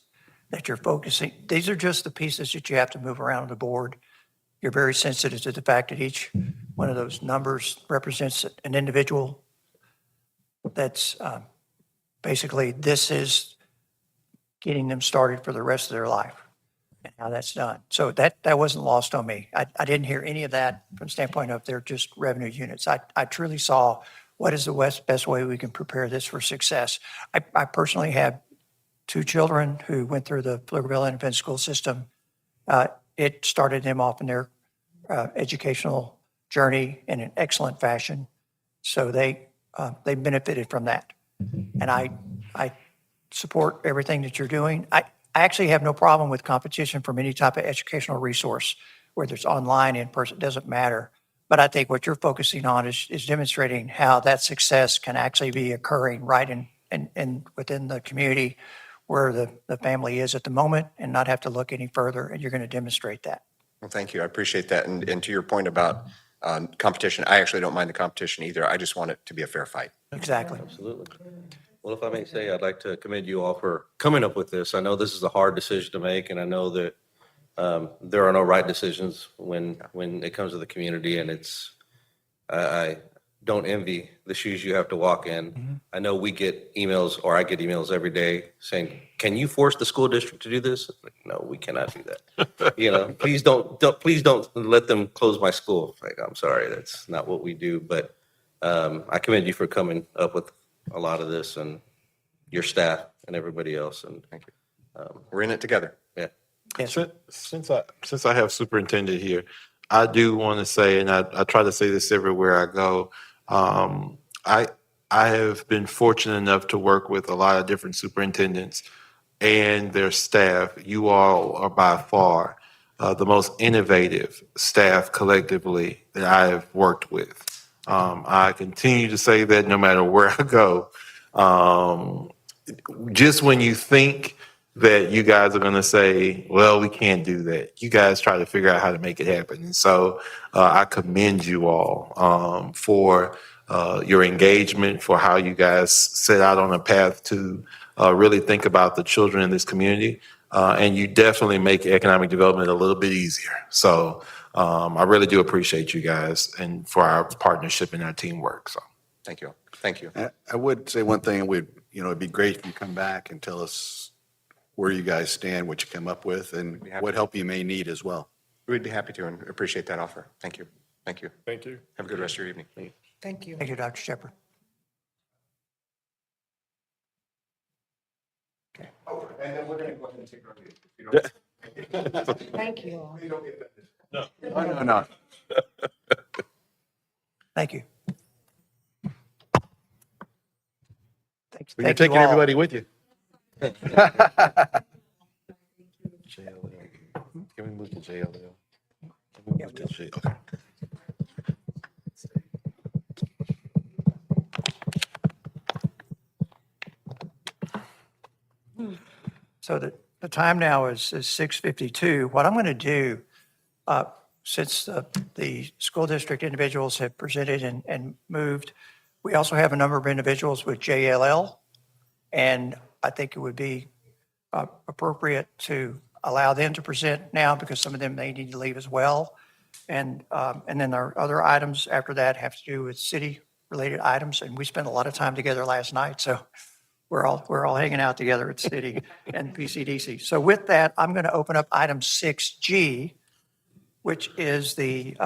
that you're focusing. These are just the pieces that you have to move around on the board. You're very sensitive to the fact that each one of those numbers represents an individual. That's basically, this is getting them started for the rest of their life and how that's done. So that wasn't lost on me. I didn't hear any of that from the standpoint of they're just revenue units. I truly saw what is the best way we can prepare this for success. I personally have 2 children who went through the Pflugerville Independent School System. It started them off in their educational journey in an excellent fashion. So they benefited from that. And I support everything that you're doing. I actually have no problem with competition from any type of educational resource, whether it's online, in person, it doesn't matter. But I think what you're focusing on is demonstrating how that success can actually be occurring right in within the community where the family is at the moment and not have to look any further, and you're going to demonstrate that. Well, thank you. I appreciate that. And to your point about competition. I actually don't mind the competition either. I just want it to be a fair fight. Exactly. Absolutely. Well, if I may say, I'd like to commend you all for coming up with this. I know this is a hard decision to make, and I know that there are no right decisions when it comes to the community, and I don't envy the shoes you have to walk in. I know we get emails, or I get emails every day saying, "Can you force the school district to do this?" Like, no, we cannot do that. Please don't let them close my school. Like, I'm sorry, that's not what we do. But I commend you for coming up with a lot of this, and your staff and everybody else. And Thank you. We're in it together. yeah, Yes, sir. Since I have superintendent here, I do want to say, and I try to say this everywhere I go, I have been fortunate enough to work with a lot of different superintendents and their staff. You all are by far the most innovative staff collectively that I have worked with. I continue to say that no matter where I go. Just when you think that you guys are going to say, well, we can't do that, you guys try to figure out how to make it happen. And so I commend you all for your engagement, for how you guys set out on a path to really think about the children in this community. And you definitely make economic development a little bit easier. So I really do appreciate you guys and for our partnership and our teamwork. So Thank you. Thank you. I would say one thing, it'd be great if you come back and tell us where you guys stand, what you come up with, and Be happy what to. help you may need as well. We'd be happy to and appreciate that offer. Thank you. Thank you. Thank you. Have a good rest of your evening. Thank you. Thank you, Dr. Shepherd. Oh, and then we're going to go ahead and take our leave. If you don't- Thank you all. Please don't be offended. No. Thank you. Thank you're you taking all. everybody with you. JLL. Can we move to JLL? Can we move to J- Okay. So the time now is 6:52. What I'm going to do, since the school district individuals have presented and moved, we also have a number of individuals with JLL. And I think it would be appropriate to allow them to present now because some of them may need to leave as well. And then our other items after that have to do with city-related items. And we spent a lot of time together last night, so we're all hanging out together at city and PCDC. So with that, I'm going to open up item 6G, which is the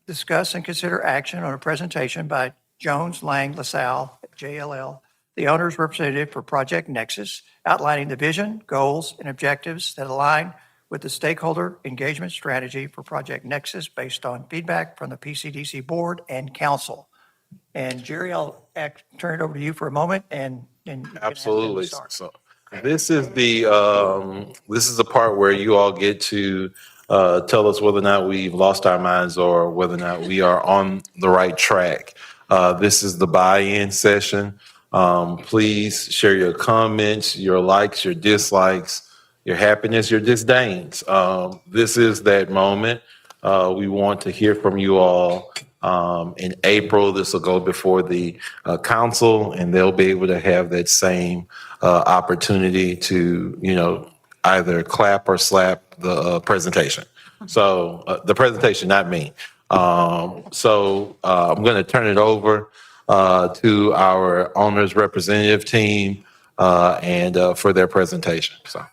discuss and consider action on a presentation by Jones Lang LaSalle, JLL, the owner's representative for Project Nexus, outlining the vision, goals, and objectives that align with the stakeholder engagement strategy for Project Nexus based on feedback from the PCDC board and council. And Jerry, I'll turn it over to you for a moment and you can have them Absolutely. start. So this is the part where you all get to tell us whether or not we've lost our minds or whether or not we are on the right track. This is the buy-in session. Please share your comments, your likes, your dislikes, your happiness, your disdains. This is that moment. We want to hear from you all. In April, this will go before the council, and they'll be able to have that same opportunity to, either clap or slap the presentation. So the presentation, not me. I'm going to turn it over to our owner's representative team and for their presentation. So.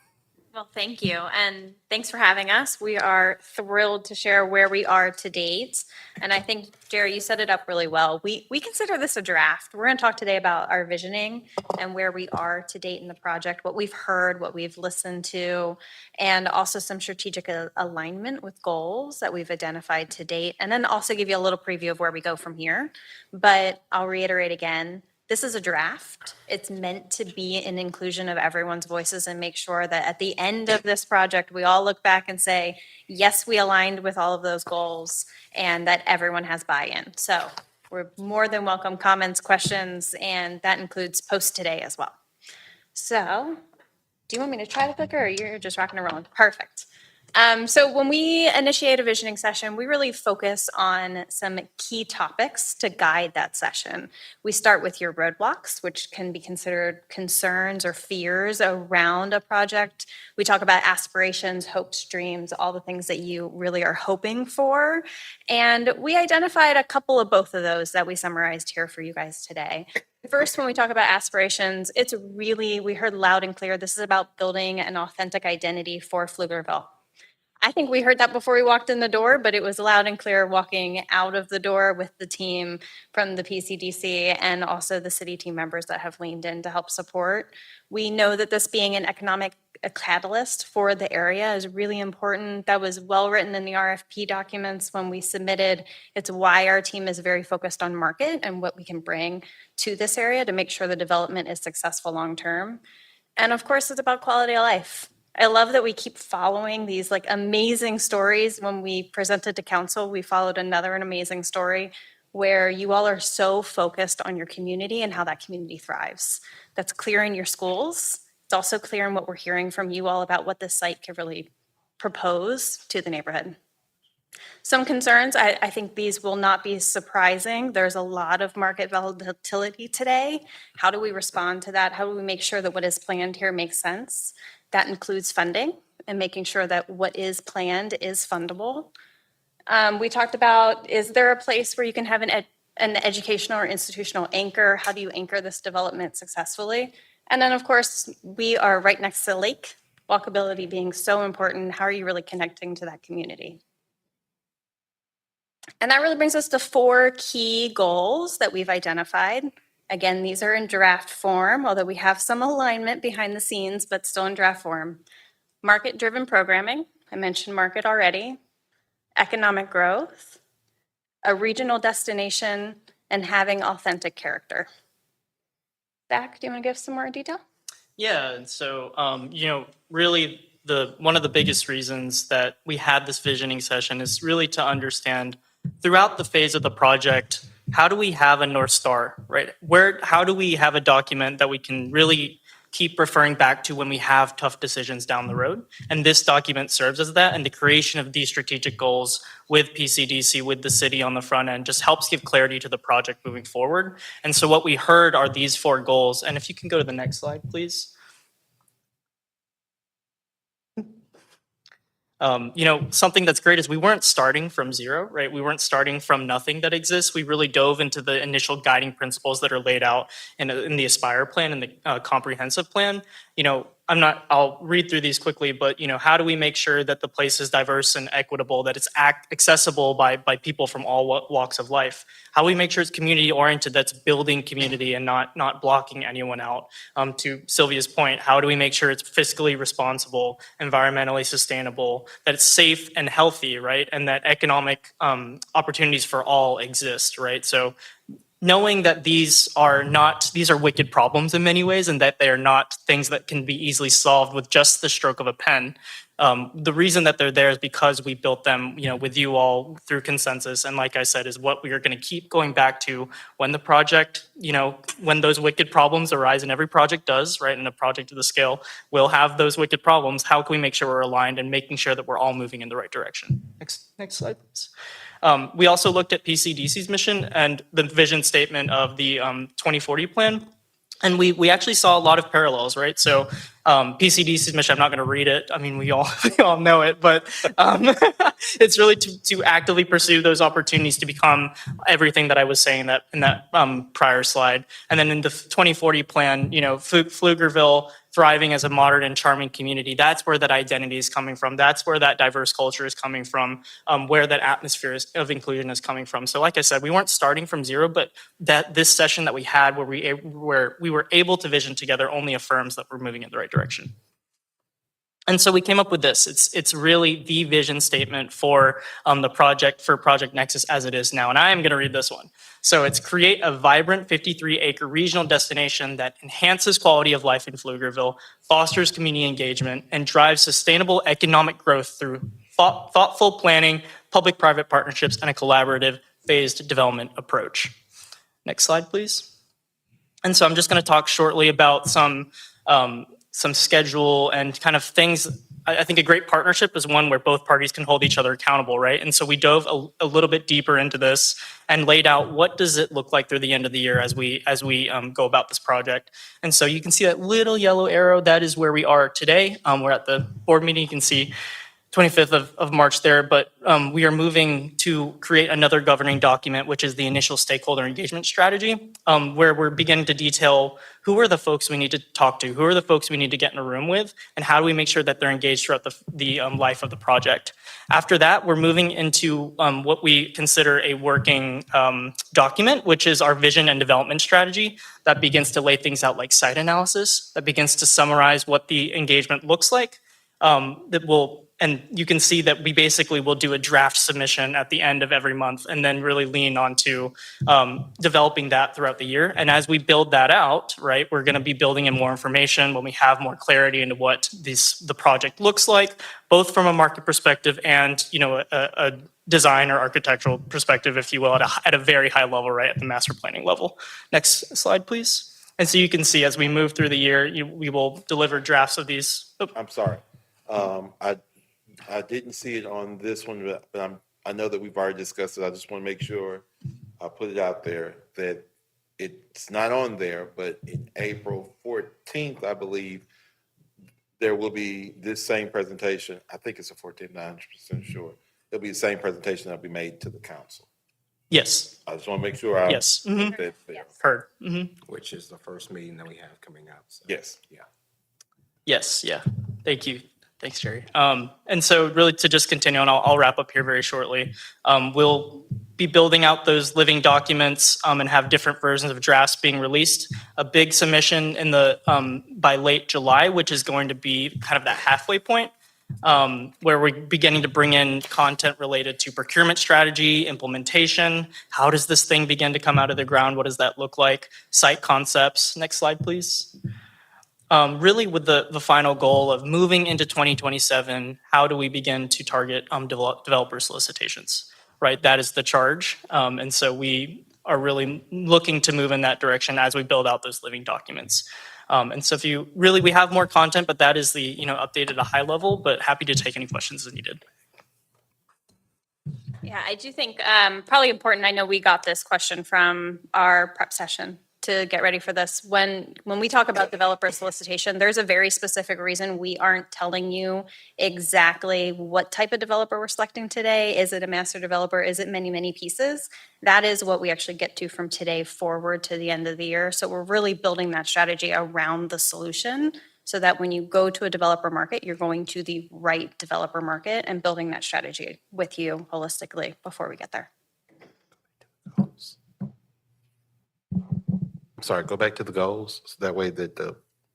Well, thank you, and thanks for having us. We are thrilled to share where we are to date, and I think, Jerry, you set it up really well. We consider this a draft. We're going to talk today about our visioning and where we are to date in the project, what we've heard, what we've listened to, and also some strategic alignment with goals that we've identified to date, and then also give you a little preview of where we go from here. But I'll reiterate again, this is a draft. It's meant to be an inclusion of everyone's voices and make sure that at the end of this project, we all look back and say, yes, we aligned with all of those goals and that everyone has buy-in. So we're more than welcome comments, questions, and that includes post today as well. So do you want me to try the clicker or you're just rocking and rolling? Perfect. So when we initiate a visioning session, we really focus on some key topics to guide that session. We start with your roadblocks, which can be considered concerns or fears around a project. We talk about aspirations, hopes, dreams, all the things that you really are hoping for. And we identified a couple of both of those that we summarized here for you guys today. First, when we talk about aspirations, it's really, we heard loud and clear, this is about building an authentic identity for Pflugerville. I think we heard that before we walked in the door, but it was loud and clear walking out of the door with the team from the PCDC and also the city team members that have leaned in to help support. We know that this being an economic catalyst for the area is really important. That was well written in the RFP documents when we submitted. It's why our team is very focused on market and what we can bring to this area to make sure the development is successful long term. And of course, it's about quality of life. I love that we keep following these like amazing stories. When we presented to council, we followed an amazing story where you all are so focused on your community and how that community thrives. That's clear in your schools. It's also clear in what we're hearing from you all about what this site could really propose to the neighborhood. Some concerns, I think these will not be surprising. There's a lot of market volatility today. How do we respond to that? How do we make sure that what is planned here makes sense? That includes funding and making sure that what is planned is fundable. We talked about, is there a place where you can have an educational or institutional anchor? How do you anchor this development successfully? And then, of course, we are right next to the lake, walkability being so important. How are you really connecting to that community? And that really brings us to 4 key goals that we've identified. Again, these are in draft form, although we have some alignment behind the scenes, but still in draft form. Market-driven programming, I mentioned market already. Economic growth, a regional destination, and having authentic character. Zach, do you want to give some more detail? Yeah, and so, really one of the biggest reasons that we had this visioning session is really to understand throughout the phase of the project, how do we have a North Star, right? How do we have a document that we can really keep referring back to when we have tough decisions down the road? And this document serves as that, and the creation of these strategic goals with PCDC, with the city on the front end, just helps give clarity to the project moving forward. And so what we heard are these 4 goals. And if you can go to the next slide, please. Something that's great is we weren't starting from zero, right? We weren't starting from nothing that exists. We really dove into the initial guiding principles that are laid out in the Aspire plan and the comprehensive plan. I'll read through these quickly, but how do we make sure that the place is diverse and equitable, that it's accessible by people from all walks of life? How do we make sure it's community oriented, that's building community and not blocking anyone out? To Sylvia's point, how do we make sure it's fiscally responsible, environmentally sustainable, that it's safe and healthy, right? And that economic opportunities for all exist, right? So knowing that these are wicked problems in many ways, and that they are not things that can be easily solved with just the stroke of a pen. The reason that they're there is because we built them, with you all through consensus. And like I said, is what we are going to keep going back to when the project, when those wicked problems arise, and every project does, right? And a project of the scale will have those wicked problems. How can we make sure we're aligned and making sure that we're all moving in the right direction? Next slide, please. We also looked at PCDC's mission and the vision statement of the 2040 plan. And we actually saw a lot of parallels, right? So PCDC's mission, I'm not going to read it. I mean, we all know it, but it's really to actively pursue those opportunities to become everything that I was saying in that prior slide. And then in the 2040 plan, Pflugerville thriving as a modern and charming community. That's where that identity is coming from. That's where that diverse culture is coming from, where that atmosphere of inclusion is coming from. So like I said, we weren't starting from zero, but that this session that we had where we were able to vision together only affirms that we're moving in the right direction. And so we came up with this. It's really the vision statement for the project, for Project Nexus as it is now. And I am going to read this one. So it's create a vibrant 53-acre regional destination that enhances quality of life in Pflugerville, fosters community engagement, and drives sustainable economic growth through thoughtful planning, public-private partnerships, and a collaborative phased development approach. Next slide, please. And so I'm just going to talk shortly about some schedule and kind of things I think a great partnership is one where both parties can hold each other accountable, right? And so we dove a little bit deeper into this and laid out what does it look like through the end of the year as we go about this project. And so you can see that little yellow arrow, that is where we are today. We're at the board meeting. You can see 25th of March there, but we are moving to create another governing document, which is the initial stakeholder engagement strategy, where we're beginning to detail who are the folks we need to talk to, who are the folks we need to get in a room with, and how do we make sure that they're engaged throughout the life of the project. After that, we're moving into what we consider a working document, which is our vision and development strategy that begins to lay things out like site analysis, that begins to summarize what the engagement looks like, and you can see that we basically will do a draft submission at the end of every month and then really lean onto developing that throughout the year. And as we build that out, right, we're going to be building in more information when we have more clarity into what the project looks like, both from a market perspective and, a design or architectural perspective, if you will, at a very high level, right, at the master planning level. Next slide, please. And so you can see as we move through the year, we will deliver drafts of these. Oh, I'm sorry. I didn't see it on this one, but I know that we've already discussed it. I just want to make sure I put it out there that it's not on there, but in April 14th, I believe, there will be this same presentation. I think it's a 14th, 100% sure. It'll be the same presentation that'll be made to the council. Yes. I just want to make sure I Yes. put that there. Heard. Which is the first meeting that we have coming up. So. Yes. Yeah. Yes. Yeah. Thank you. Thanks, Jerry. And so really to just continue, and I'll wrap up here very shortly, we'll be building out those living documents and have different versions of drafts being released. A big submission in by late July, which is going to be kind of that halfway point, where we're beginning to bring in content related to procurement strategy, implementation. How does this thing begin to come out of the ground? What does that look like? Site concepts. Next slide, please. Really with the final goal of moving into 2027, how do we begin to target developer solicitations, right? That is the charge. And so we are really looking to move in that direction as we build out those living documents. And so we have more content, but that is the, updated at a high level, but happy to take any questions as needed. Yeah, I do think probably important. I know we got this question from our prep session to get ready for this. When we talk about developer solicitation, there's a very specific reason we aren't telling you exactly what type of developer we're selecting today. Is it a master developer? Is it many, many pieces? That is what we actually get to from today forward to the end of the year. So we're really building that strategy around the solution so that when you go to a developer market, you're going to the right developer market and building that strategy with you holistically before we get there. I'm sorry, go back to the goals, so that way that the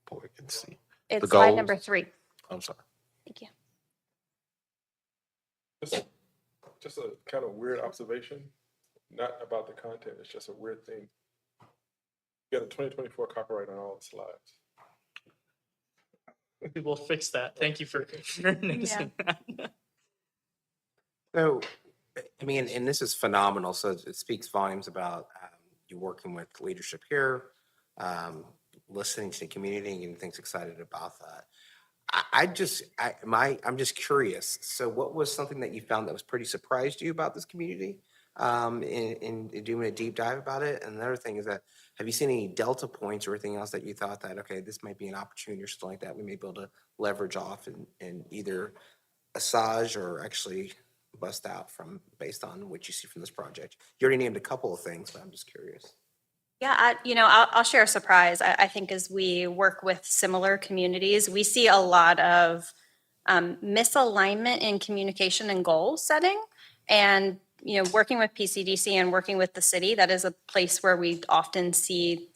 board can see. It's The slide goals. number 3. I'm sorry. Thank you. Just a kind of weird observation, not about the content, it's just a weird thing. You got a 2024 copyright on all the slides. We will fix that. Thank you for noticing that. So, I mean, and this is phenomenal. So it speaks volumes about you working with leadership here, listening to the community and getting things excited about that. I'm just curious. So what was something that you found that was pretty surprised you about this community in doing a deep dive about it? And another thing is that, have you seen any delta points or anything else that you thought that, okay, this might be an opportunity or something like that we may be able to leverage off and either assage or actually bust out from based on what you see from this project? You already named a couple of things, but I'm just curious. Yeah, I'll share a surprise. I think as we work with similar communities, we see a lot of misalignment in communication and goal setting. And, working with PCDC and working with the city, that is a place where we often see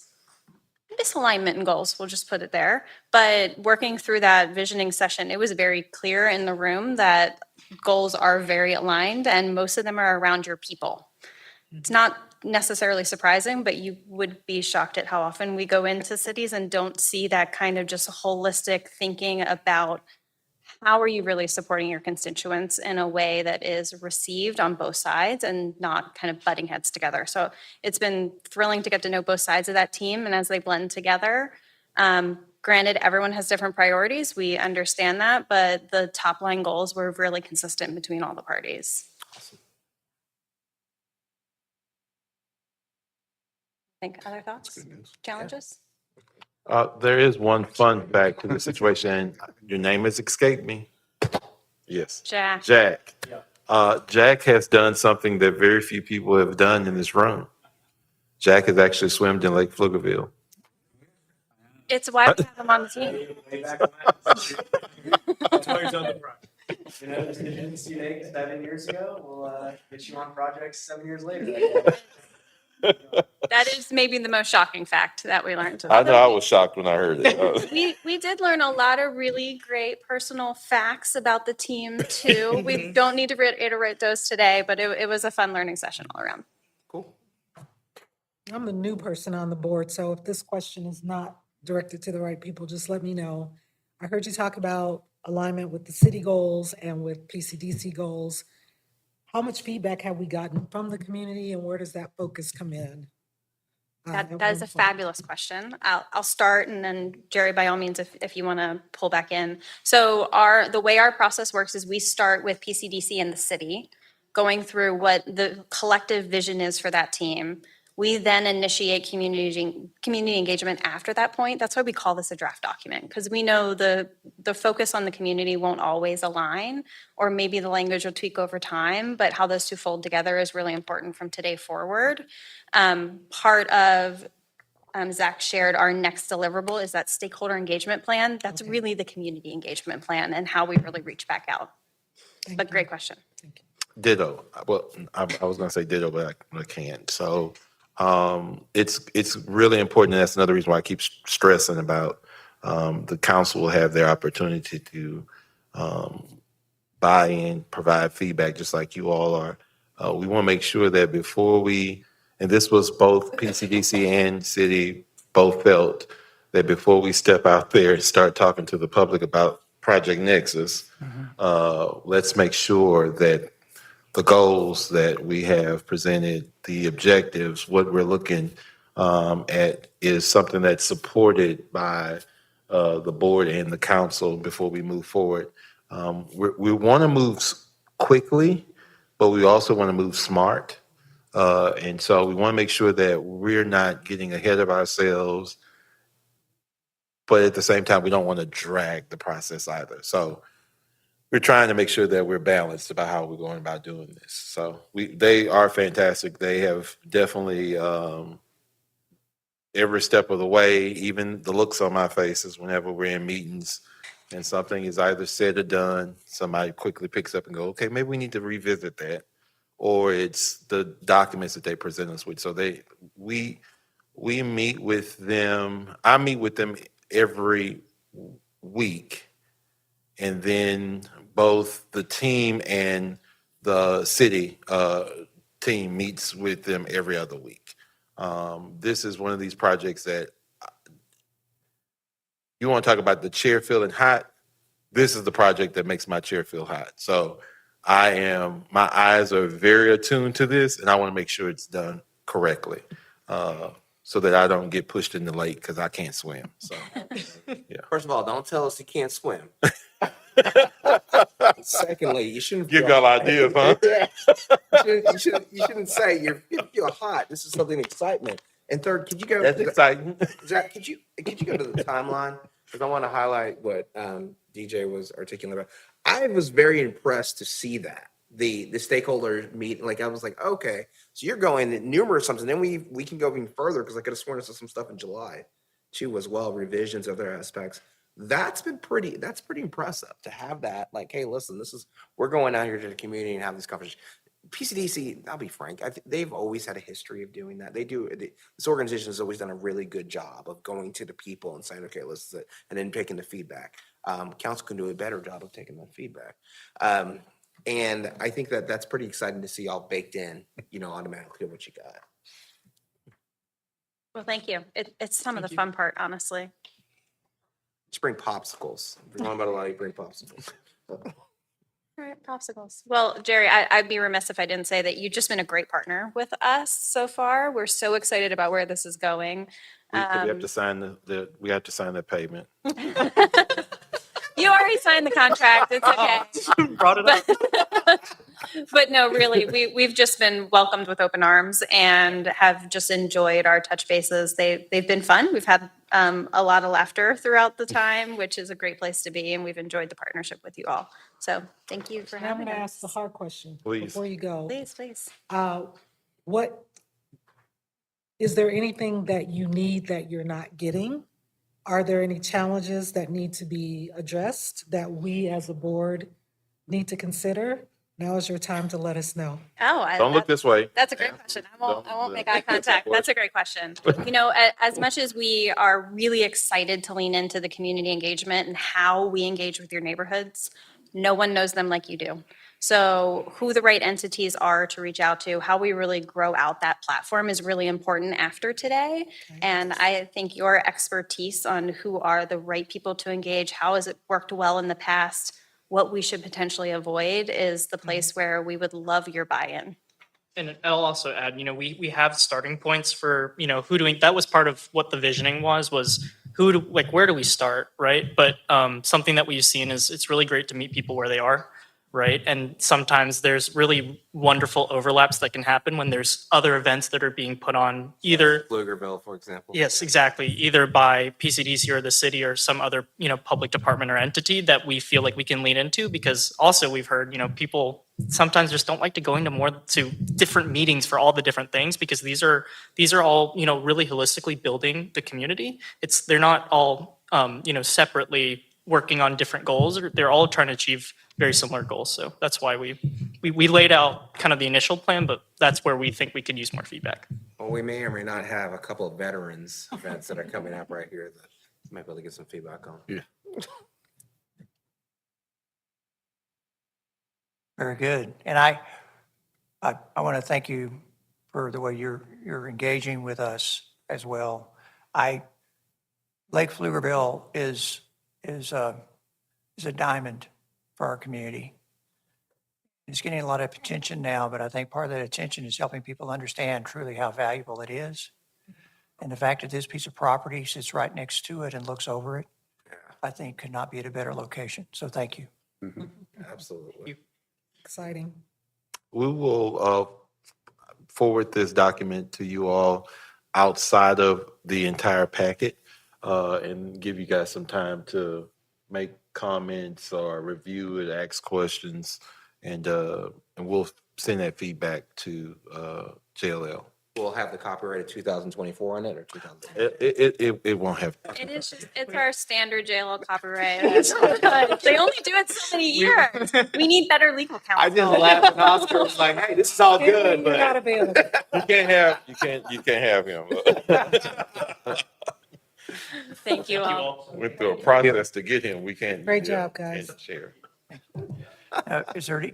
misalignment in goals, we'll just put it there. But working through that visioning session, it was very clear in the room that goals are very aligned and most of them are around your people. It's not necessarily surprising, but you would be shocked at how often we go into cities and don't see that kind of just holistic thinking about how are you really supporting your constituents in a way that is received on both sides and not kind of butting heads together. So it's been thrilling to get to know both sides of that team and as they blend together. Granted, everyone has different priorities. We understand that, but the top line goals were really consistent between all the parties. Think other thoughts, challenges? There is one fun fact to the situation. Your name has escaped me. Yes. Jack. Jack. Jack has done something that very few people have done in this room. Jack has actually swum in Lake Pflugerville. It's why we have him on the team. That's why he's on the project. You know, decisions you make 7 years ago will get you on projects 7 years later. That is maybe the most shocking fact that we learned. I know I was shocked when I heard it. We did learn a lot of really great personal facts about the team too. We don't need to reiterate those today, but it was a fun learning session all around. Cool. I'm the new person on the board, so if this question is not directed to the right people, just let me know. I heard you talk about alignment with the city goals and with PCDC goals. How much feedback have we gotten from the community and where does that focus come in? That is a fabulous question. I'll start and then Jerry, by all means, if you want to pull back in. So the way our process works is we start with PCDC and the city, going through what the collective vision is for that team. We then initiate community engagement after that point. That's why we call this a draft document, because we know the focus on the community won't always align, or maybe the language will tweak over time, but how those two fold together is really important from today forward. Part of Zach shared our next deliverable is that stakeholder engagement plan. That's really the community engagement plan and how we really reach back out. But great question. Ditto. Well, I was going to say ditto, but I can't. So it's really important. And that's another reason why I keep stressing about the council will have their opportunity to buy in, provide feedback, just like you all are. We want to make sure that before and this was both PCDC and city both felt that before we step out there and start talking to the public about Project Nexus, let's make sure that the goals that we have presented, the objectives, what we're looking at is something that's supported by the board and the council before we move forward. We want to move quickly, but we also want to move smart. And so we want to make sure that we're not getting ahead of ourselves, but at the same time, we don't want to drag the process either. So we're trying to make sure that we're balanced about how we're going about doing this. So they are fantastic. They have definitely every step of the way, even the looks on my faces whenever we're in meetings and something is either said or done, somebody quickly picks up and go, okay, maybe we need to revisit that. Or it's the documents that they present us with. So we meet with them. I meet with them every week. And then both the team and the city team meets with them every other week. This is one of these projects that you want to talk about the chair feeling hot. This is the project that makes my chair feel hot. So my eyes are very attuned to this, and I want to make sure it's done correctly so that I don't get pushed in the lake because I can't swim. So, yeah. First of all, don't tell us you can't swim. Secondly, you shouldn't You got ideas, huh? Yeah. You shouldn't say you feel hot. This is something excitement. And third, could you go? That's exciting. Zach, could you go to the timeline? Because I want to highlight what DJ was articulating about. I was very impressed to see that the stakeholder meet. Like I was like, okay, so you're going numerous something. Then we can go even further because I could have sworn us some stuff in July too as well, revisions of their aspects. That's pretty impressive to have that. Like, hey, listen, we're going out here to the community and have this conversation. PCDC, I'll be frank, they've always had a history of doing that. This organization has always done a really good job of going to the people and saying, okay, this is it, and then taking the feedback. Council can do a better job of taking that feedback. And I think that's pretty exciting to see all baked in, automatically what you got. Well, thank you. It's some of the fun part, honestly. Just bring popsicles. If you're going about a lot, you bring popsicles. All right, popsicles. Well, Jerry, I'd be remiss if I didn't say that you've just been a great partner with us so far. We're so excited about where this is going. We have to sign we have to sign that payment. You already signed the contract. It's okay. Brought it up. But no, really, we've just been welcomed with open arms and have just enjoyed our touch bases. They've been fun. We've had a lot of laughter throughout the time, which is a great place to be, and we've enjoyed the partnership with you all. So thank you for And I'm having gonna us. ask the hard question Please. before you go. Please, please. What, is there anything that you need that you're not getting? Are there any challenges that need to be addressed that we as a board need to consider? Now is your time to let us know. Oh, Don't look this way. That's a great question. I won't Don't- make eye contact. That's a great question. You know, as much as we are really excited to lean into the community engagement and how we engage with your neighborhoods, no one knows them like you do. So who the right entities are to reach out to, how we really grow out that platform is really important after today. And I think your expertise on who are the right people to engage, how has it worked well in the past, what we should potentially avoid is the place where we would love your buy-in. And I'll also add, you know, we have starting points for, you know, who do we, that was part of what the visioning was who do, like, where do we start, right? But something that we've seen is it's really great to meet people where they are, right? And sometimes there's really wonderful overlaps that can happen when there's other events that are being put on either. Pflugerville, for example. Yes, exactly. Either by PCDC or the city or some other, you know, public department or entity that we feel like we can lean into, because also we've heard, you know, people sometimes just don't like to go to different meetings for all the different things, because these are all, you know, really holistically building the community. They're not all, you know, separately working on different goals. They're all trying to achieve very similar goals. So that's why we laid out kind of the initial plan, but that's where we think we could use more feedback. Well, we may or may not have a couple of veterans events that are coming up right here that we might be able to get some feedback on. Yeah. Very good. And I want to thank you for the way you're engaging with us as well. Lake Pflugerville is a diamond for our community. It's getting a lot of attention now, but I think part of that attention is helping people understand truly how valuable it is. And the fact that this piece of property sits right next to it and looks over it, I think could not be at a better location. So thank you. Absolutely. Exciting. We will forward this document to you all outside of the entire packet and give you guys some time to make comments or review it, ask questions, and we'll send that feedback to JLL. We'll have the copyright of 2024 on it or 2000. It won't have. It is just, it's our standard JLL copyright. They only do it so many years. We need better legal counsel. I just laughed when Oscar was like, "Hey, this is all good, You're not but available. you can't have him." Thank you all. Went through a process to get him. We can't. Great job, guys. Can't share. Is there any,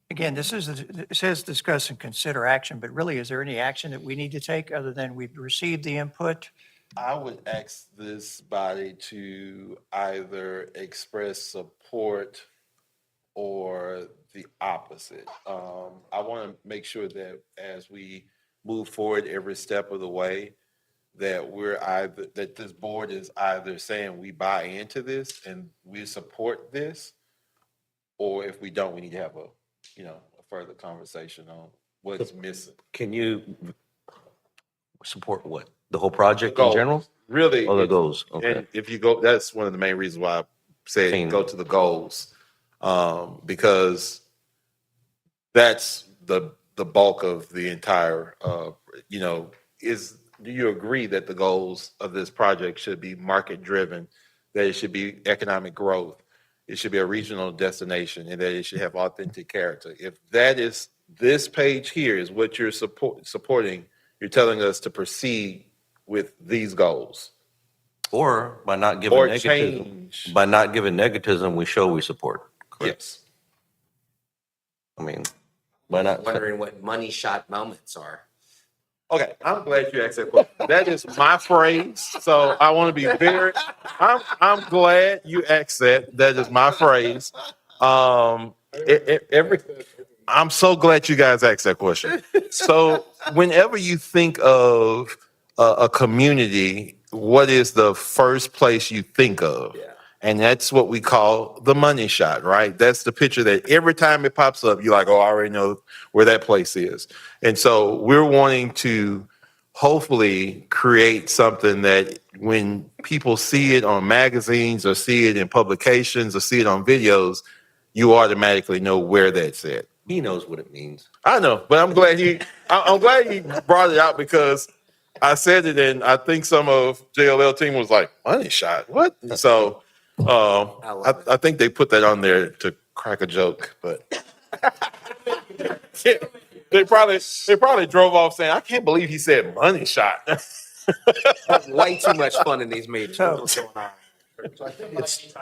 again, it says discuss and consider action, but really, is there any action that we need to take other than we've received the input? I would ask this body to either express support or the opposite. I want to make sure that as we move forward every step of the way, that this board is either saying we buy into this and we support this, or if we don't, we need to have a further conversation on what's missing. Can you support what? The whole project in Goals. general? Really. Oh, the goals, okay. And if you go, that's one of the main reasons why I said Same. go to the goals. Because that's the bulk of the entire, do you agree that the goals of this project should be market driven, that it should be economic growth, it should be a regional destination, and that it should have authentic character? If that is, this page here is what you're supporting, you're telling us to proceed with these goals. Or by not giving Or negativism, change. by not giving negativism, we show we support. Correct? Yes. I mean, by not. Wondering what money shot moments are. Okay, I'm glad you asked that question. That is my phrase, so I want to be very, I'm glad you asked that. That is my phrase. I'm so glad you guys asked that question. So whenever you think of a community, what is the first place you think of? Yeah. And that's what we call the money shot, right? That's the picture that every time it pops up, you're like, oh, I already know where that place is. And so we're wanting to hopefully create something that when people see it on magazines or see it in publications or see it on videos, you automatically know where that's at. He knows what it means. I know, but I'm glad I'm glad he brought it out because I said it and I think some of JLL team was like, money shot, what? So I think they put that on there to crack a joke, but they probably drove off saying, I can't believe he said money shot. Way too much fun in these meetings. So- What's going on?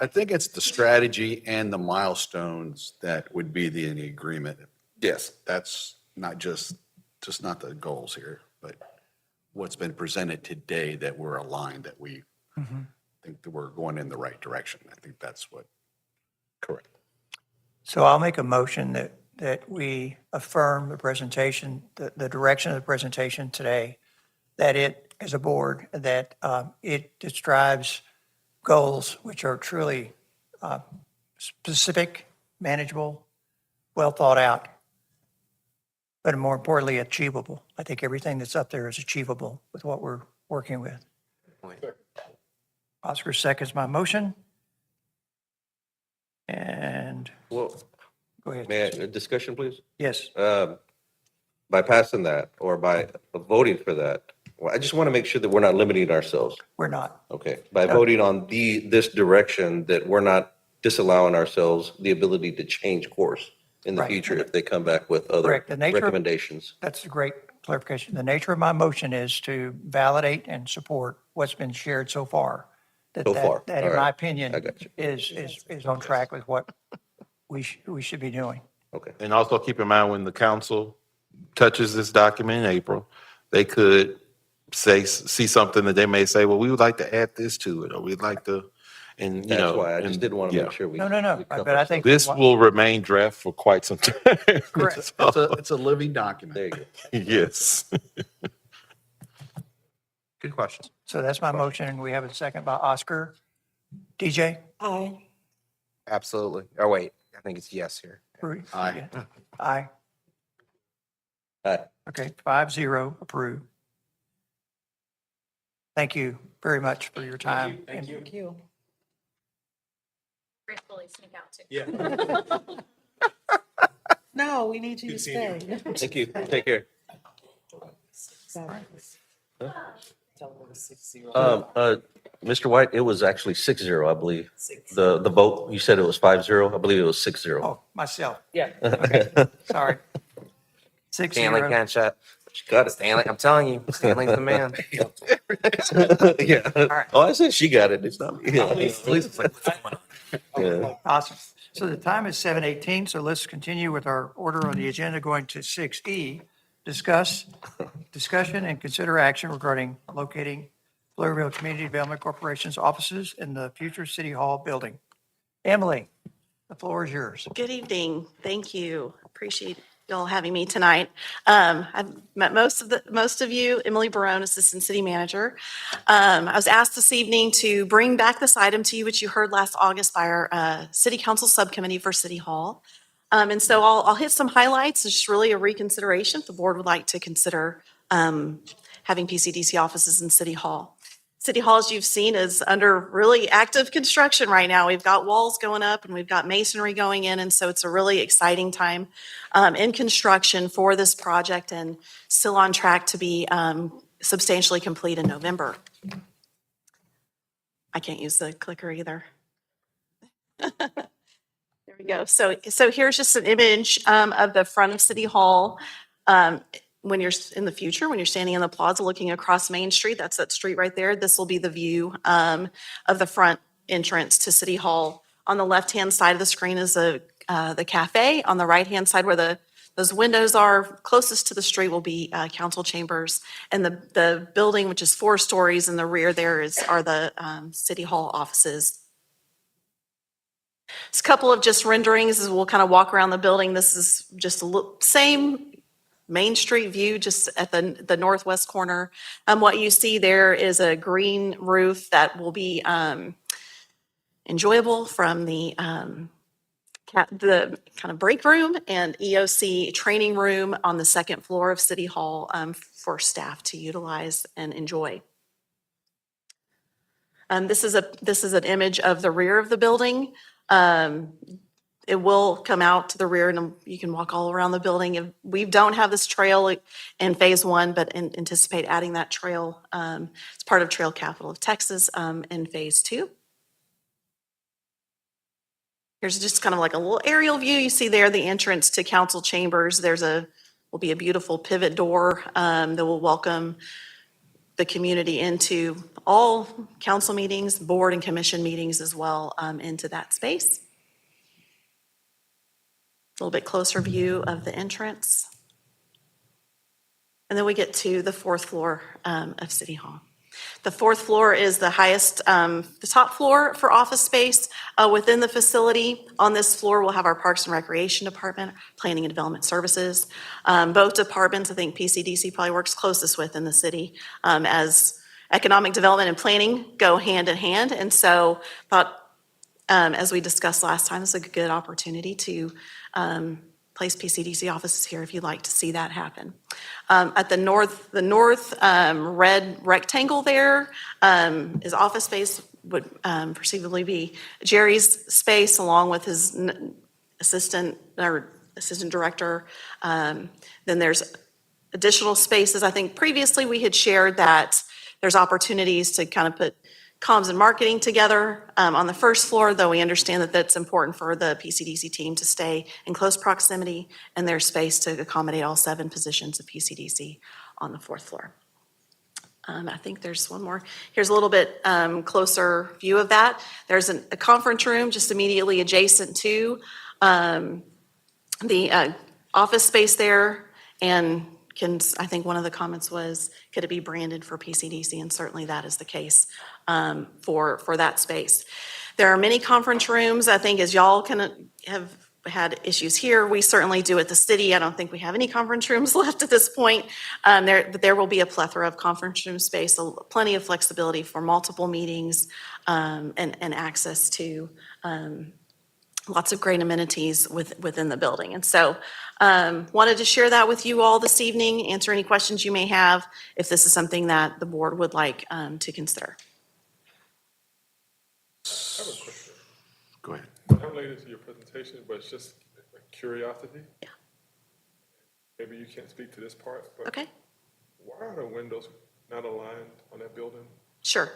I think it's the strategy and the milestones that would be the agreement. Yes. That's not just not the goals here, but what's been presented today that we're aligned, that we think that we're going in the right direction. I think that's what. Correct. So I'll make a motion that we affirm the presentation, the direction of the presentation today, that it, as a board, that it describes goals which are truly specific, manageable, well thought out, but more importantly, achievable. I think everything that's up there is achievable with what we're working with. Oscar seconds my motion. And Well, go ahead. may I, a discussion, please? Yes. By passing that or by voting for that, well, I just want to make sure that we're not limiting ourselves. We're not. Okay, by voting on this direction, that we're not disallowing ourselves the ability to change course in the Right. future if they come back with other Correct. The nature of- recommendations. That's a great clarification. The nature of my motion is to validate and support what's been shared so far. That So far. That, All in my right. opinion, I got you. is on track with what we should be doing. Okay. And also keep in mind when the council touches this document in April, they could see something that they may say, well, we would like to add this to it, or we'd like to, and you That's know. why I just and- didn't want to yeah. make sure we. No. we But cover I think. This will remain draft for quite some time. Correct. It's a living document. There you go. Yes. Good question. So that's my motion. We have a second by Oscar. DJ? Aye. Absolutely. Oh, wait, I think it's yes here. Aye. Aye. Aye. Okay, 5-0 approved. Thank you very much for your time. Thank you. Thank you. Gracefully sneak out too. No, we need you to stay. Thank you. Take care. Mr. White, it was actually 6-0, I believe. The vote, you said it was 5-0. I believe it was 6-0. Oh, myself. Yeah. Sorry. 6-0. Stanley can't shut. Got it. Stanley, I'm telling you, Stanley's the man. Yeah. Oh, I said she got it. It's not me. Lisa's like, what's going on? Yeah. Awesome. So the time is 7:18, so let's continue with our order on the agenda, going to 6E, discussion and consider action regarding locating Floresville Community Development Corporation's offices in the future City Hall building. Emily, the floor is yours. Good evening. Thank you. Appreciate y'all having me tonight. I've met most of you. Emily Barone, Assistant City Manager. I was asked this evening to bring back this item to you, which you heard last August by our City Council Subcommittee for City Hall. And so I'll hit some highlights. It's just really a reconsideration if the board would like to consider having PCDC offices in City Hall. City Hall, as you've seen, is under really active construction right now. We've got walls going up and we've got masonry going in, and so it's a really exciting time in construction for this project and still on track to be substantially complete in November. I can't use the clicker either. There we go. So here's just an image of the front of City Hall. When you're in the future, when you're standing in the plaza looking across Main Street, that's that street right there. This will be the view of the front entrance to City Hall. On the left-hand side of the screen is the cafe. On the right-hand side where those windows are closest to the street will be council chambers. And the building, which is 4 stories in the rear there are the City Hall offices. It's a couple of just renderings as we'll kind of walk around the building. This is just same Main Street view, just at the northwest corner. What you see there is a green roof that will be enjoyable from the kind of break room and EOC training room on the second floor of City Hall for staff to utilize and enjoy. This is an image of the rear of the building. It will come out to the rear and you can walk all around the building. We don't have this trail in phase one, but anticipate adding that trail as part of Trail Capital of Texas in phase two. Here's just kind of like a little aerial view. You see there the entrance to council chambers. Will be a beautiful pivot door that will welcome the community into all council meetings, board and commission meetings as well into that space. A little bit closer view of the entrance. And then we get to the fourth floor of City Hall. The fourth floor is the highest, the top floor for office space within the facility. On this floor, we'll have our Parks and Recreation Department, Planning and Development Services. Both departments, I think PCDC probably works closest with in the city as economic development and planning go hand in hand. And so thought, as we discussed last time, it's a good opportunity to place PCDC offices here if you'd like to see that happen. At the north red rectangle there is office space, would perceivably be Jerry's space along with his assistant director. Then there's additional spaces. I think previously we had shared that there's opportunities to kind of put comms and marketing together on the first floor, though we understand that that's important for the PCDC team to stay in close proximity and there's space to accommodate all 7 positions of PCDC on the fourth floor. I think there's one more. Here's a little bit closer view of that. There's a conference room just immediately adjacent to the office space there, and I think one of the comments was, could it be branded for PCDC? And certainly that is the case for that space. There are many conference rooms. I think as y'all have had issues here, we certainly do at the city. I don't think we have any conference rooms left at this point. But there will be a plethora of conference room space, plenty of flexibility for multiple meetings and access to lots of great amenities within the building. And so wanted to share that with you all this evening, answer any questions you may have if this is something that the board would like to consider. I have a question. Go ahead. I'm late into your presentation, but it's just a curiosity. Yeah. Maybe you can't speak to this part, but Okay, why are the windows not aligned on that building? sure.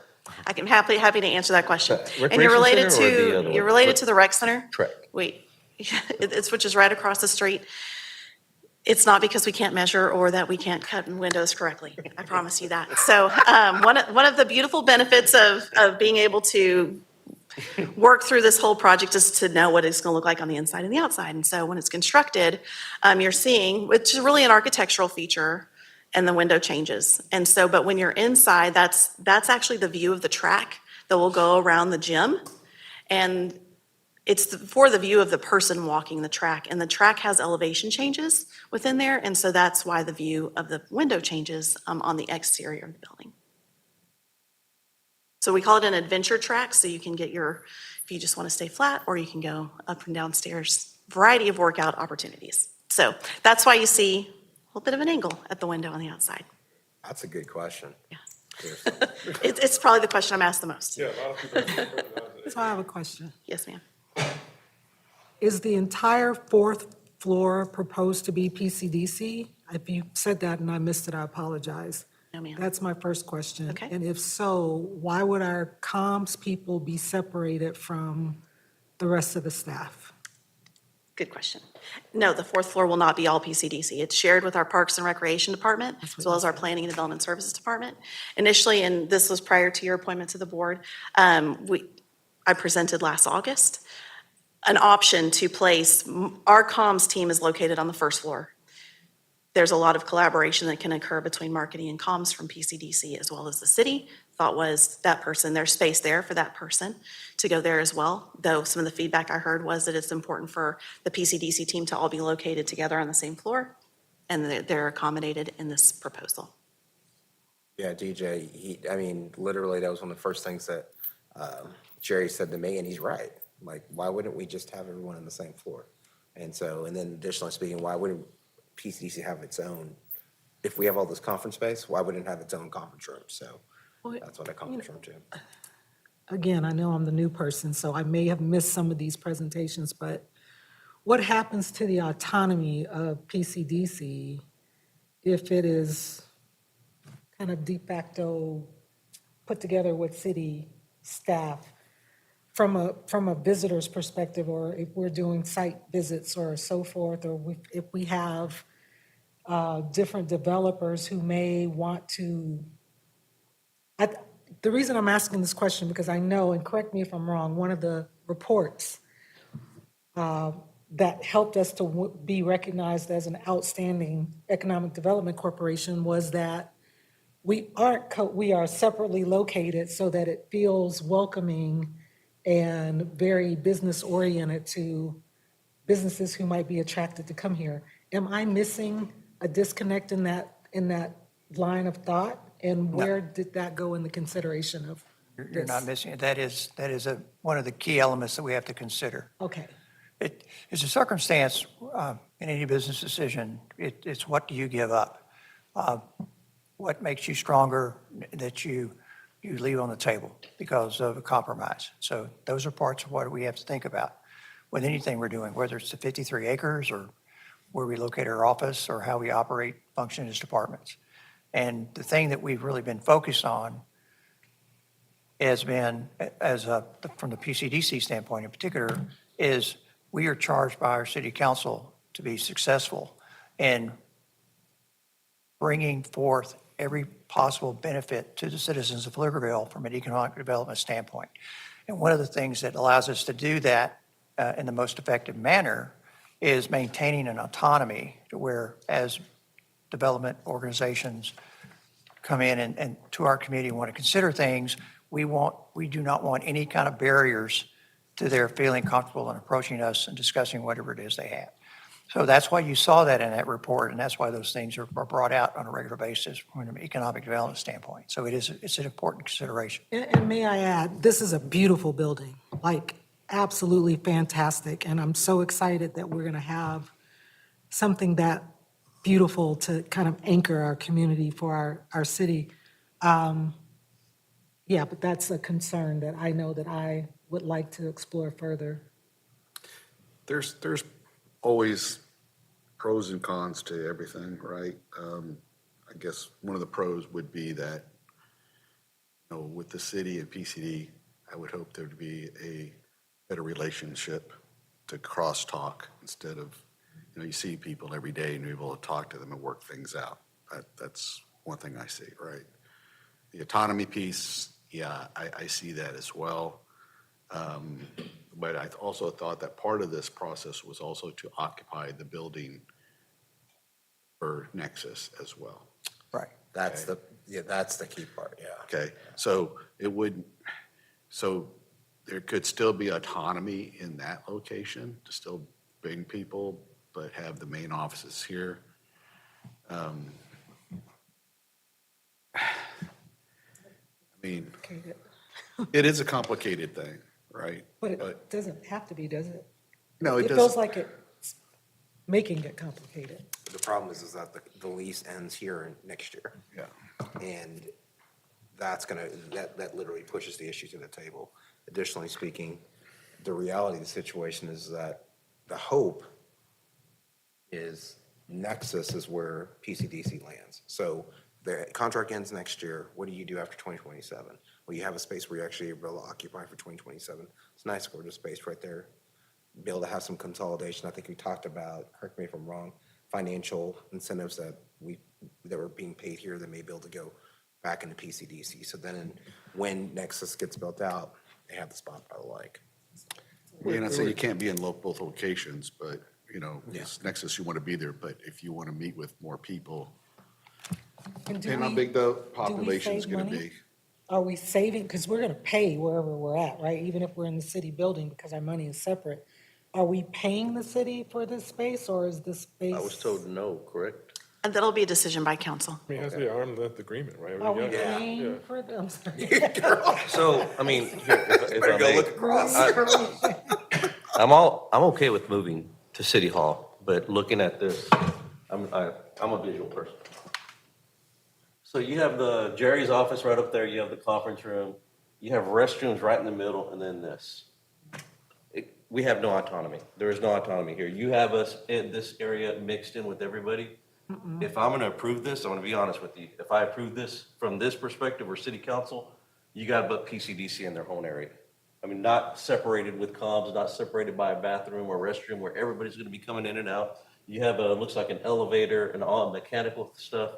I can happy to answer that question. And Recreation you're related Center or the other you're one? related to the rec center? Correct. Wait, it's which is right across the street. It's not because we can't measure or that we can't cut windows correctly. I promise you that. So one of the beautiful benefits of being able to work through this whole project is to know what it's going to look like on the inside and the outside. And so when it's constructed, you're seeing, which is really an architectural feature, and the window changes. And so, but when you're inside, that's actually the view of the track that will go around the gym. And it's for the view of the person walking the track. And the track has elevation changes within there. And so that's why the view of the window changes on the exterior of the building. So we call it an adventure track. So you can get if you just want to stay flat, or you can go up and down stairs, variety of workout opportunities. So that's why you see a little bit of an angle at the window on the outside. That's a good question. Yeah. It's probably the question I'm asked the most. Yeah, a lot of people have recognize it. So I have a question. Yes, ma'am. Is the entire fourth floor proposed to be PCDC? If you said that and I missed it, I apologize. No, ma'am. That's my first question. Okay. And if so, why would our comms people be separated from the rest of the staff? Good question. No, the fourth floor will not be all PCDC. It's shared with our Parks and Recreation Department, as well as our Planning and Development Services Department. Initially, and this was prior to your appointment to the board, I presented last August an option to place, our comms team is located on the first floor. there's a lot of collaboration that can occur between marketing and comms from PCDC as well as the city. Thought was that person, there's space there for that person to go there as well. Though some of the feedback I heard was that it's important for the PCDC team to all be located together on the same floor, and they're accommodated in this proposal. Yeah, DJ, I mean, literally, that was one of the first things that Jerry said to me, and he's right. Like, why wouldn't we just have everyone on the same floor? And so, and then additionally speaking, why wouldn't PCDC have its own? If we have all this conference space, why wouldn't it have its own conference room? So that's what I conference room to. Again, I know I'm the new person, so I may have missed some of these presentations, but what happens to the autonomy of PCDC if it is kind of de facto put together with city staff from a visitor's perspective, or if we're doing site visits or so forth, or if we have different developers who may want to, the reason I'm asking this question, because I know, and correct me if I'm wrong, one of the reports that helped us to be recognized as an outstanding economic development corporation was that we are separately located so that it feels welcoming and very business oriented to businesses who might be attracted to come here. Am I missing a disconnect in that line of thought? And where did that go in the consideration of this? You're not missing it. That is one of the key elements that we have to consider. Okay. It's a circumstance in any business decision. It's what do you give up? What makes you stronger that you leave on the table because of a compromise? So those are parts of what we have to think about with anything we're doing, whether it's the 53 acres or where we locate our office or how we operate, function as departments. And the thing that we've really been focused on has been, from the PCDC standpoint in particular, is we are charged by our city council to be successful in bringing forth every possible benefit to the citizens of Pflugerville from an economic development standpoint. And one of the things that allows us to do that in the most effective manner is maintaining an autonomy to where, as development organizations come in and to our committee and want to consider things, we do not want any kind of barriers to their feeling comfortable in approaching us and discussing whatever it is they have. So that's why you saw that in that report, and that's why those things are brought out on a regular basis from an economic development standpoint. So it's an important consideration. And may I add, this is a beautiful building, like absolutely fantastic. And I'm so excited that we're going to have something that beautiful to kind of anchor our community for our city. Yeah, but that's a concern that I know that I would like to explore further. There's always pros and cons to everything, right? I guess one of the pros would be that, you know, with the city and PCD, I would hope there to be a better relationship to crosstalk instead of, you know, you see people every day and you're able to talk to them and work things out. That's one thing I see, right? The autonomy piece, yeah, I see that as well. But I also thought that part of this process was also to occupy the building for Nexus as well. Right. That's the key part, yeah. Okay, so so there could still be autonomy in that location to still bring people, but have the main offices here. I mean, it is a complicated thing, right? But it doesn't have to be, does it? No, it It doesn't. feels like it's making it complicated. The problem is that the lease ends here next year. Yeah. And that's that literally pushes the issue to the table. Additionally speaking, the reality of the situation is that the hope is Nexus is where PCDC lands. So the contract ends next year. What do you do after 2027? Well, you have a space where you're actually able to occupy for 2027. It's a nice gorgeous space right there. Be able to have some consolidation. I think we talked about, correct me if I'm wrong, financial incentives that were being paid here that may be able to go back into PCDC. So then when Nexus gets built out, they have the spot by the lake. We're not saying you can't be in both locations, but you know, 'cause Nexus, you want to be there, but if you want to meet with more people, And do depending on how we- big the do we population is save going to money? be. Are we saving, because we're gonna pay wherever we're at, right? Even if we're in the city building, because our money is separate. Are we paying the city for this space, or is this space? I was told no, correct? And that'll be a decision by council. I mean, it has to be an arm's length agreement, right? Are we Yeah. paying for them? So, I mean, here, if I may, across. I'm okay with moving to City Hall, but looking at this, I'm a visual person. So you have the Jerry's office right up there, you have the conference room, you have restrooms right in the middle, and then this. We have no autonomy. There is no autonomy here. You have us in this area mixed in with everybody. If I'm gonna approve this, I'm gonna be honest with you. If I approve this from this perspective or city council, you got but PCDC in their own area. I mean, not separated with comms, not separated by a bathroom or restroom where everybody's gonna be coming in and out. You have looks like an elevator and all mechanical stuff.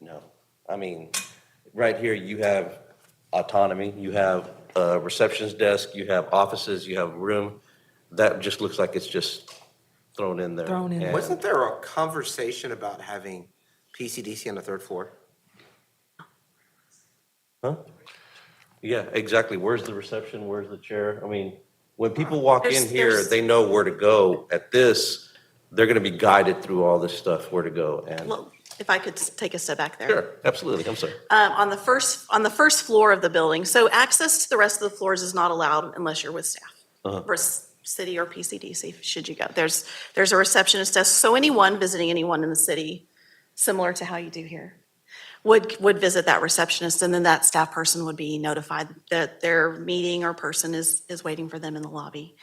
No, I mean, right here, you have autonomy, you have a receptionist desk, you have offices, you have room. That just looks like it's just thrown in there. Thrown in there. And- Wasn't there a conversation about having PCDC on the third floor? Huh? Yeah, exactly. Where's the reception? Where's the chair? I mean, when people walk in There's- here, there's- they know where to go. At this, they're gonna be guided through all this stuff, where to go. And, Well, if I could take a step back there. sure, absolutely, I'm sorry. On the first floor of the building, so access to the rest of the floors is not allowed unless you're with staff. City or PCDC, should you go. There's a receptionist desk, so anyone visiting anyone in the city, similar to how you do here, would visit that receptionist, and then that staff person would be notified that their meeting or person is waiting for them in the lobby.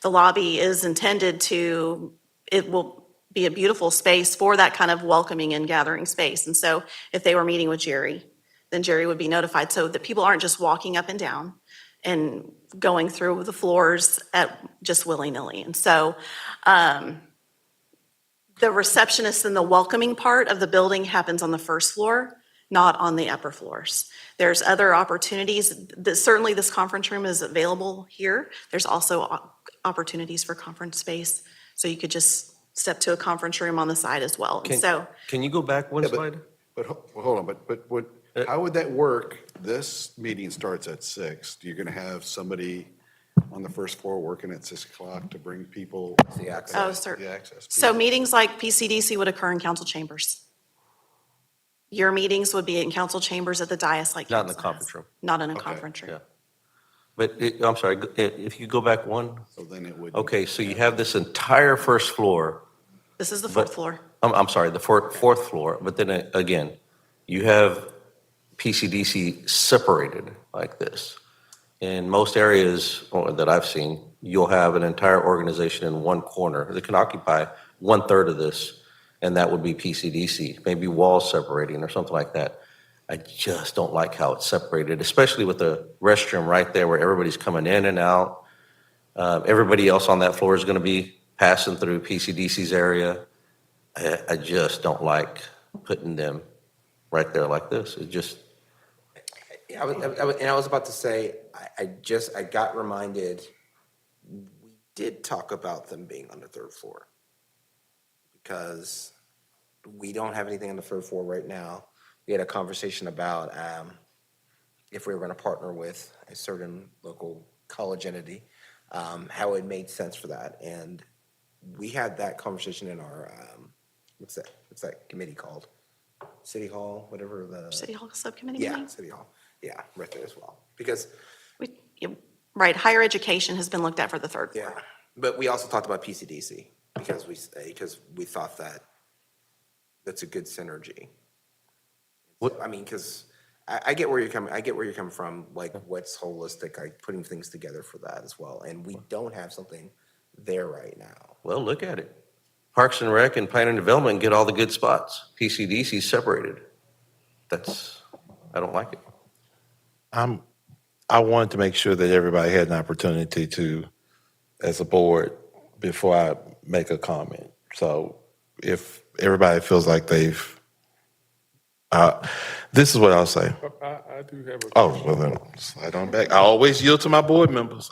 The lobby is intended to, it will be a beautiful space for that kind of welcoming and gathering space. And so if they were meeting with Jerry, then Jerry would be notified, so that people aren't just walking up and down and going through the floors at just willy-nilly. And so the receptionist and the welcoming part of the building happens on the first floor, not on the upper floors. There's other opportunities. Certainly this conference room is available here. There's also opportunities for conference space. So you could just step to a conference room on the side as well. And so Can you go back one slide? But hold on, but how would that work? This meeting starts at 6. You're going to have somebody on the first floor working at 6 o'clock to bring people. The access. Oh, sir. The access. So meetings like PCDC would occur in council chambers. Your meetings would be in council chambers at the dais like Not in the council conference has. room. Not in a Okay, conference room. Yeah. But, I'm sorry, if you go back one, So then it would. okay, so you have this entire first floor. This is the But- fourth floor. I'm sorry, the fourth floor, but then again, you have PCDC separated like this. In most areas that I've seen, you'll have an entire organization in one corner that can occupy 1/3 of this, and that would be PCDC, maybe walls separating or something like that. I just don't like how it's separated, especially with the restroom right there where everybody's coming in and out. Everybody else on that floor is going to be passing through PCDC's area. I just don't like putting them right there like this. It just, I was about to say, I got reminded, we did talk about them being on the third floor. Because we don't have anything on the third floor right now. We had a conversation about if we were gonna partner with a certain local college entity, how it made sense for that. And we had that conversation in our, what's that committee called? City Hall, whatever the. City Hall Subcommittee Yeah, meeting? City Hall. Yeah, right there as well. Because, Right, higher education has been looked at for the third yeah, floor. but we also talked about PCDC because we thought that that's a good synergy. I mean, because I get where you're coming from, like what's holistic, like putting things together for that as well. And we don't have something there right now. well, look at it. Parks and Rec and Planning and Development get all the good spots. PCDC separated. I don't like it. I wanted to make sure that everybody had an opportunity to, as a board, before I make a comment. So if everybody feels like they've, this is what I'll say. I do have a. Oh, well then, slide on back. I always yield to my board members.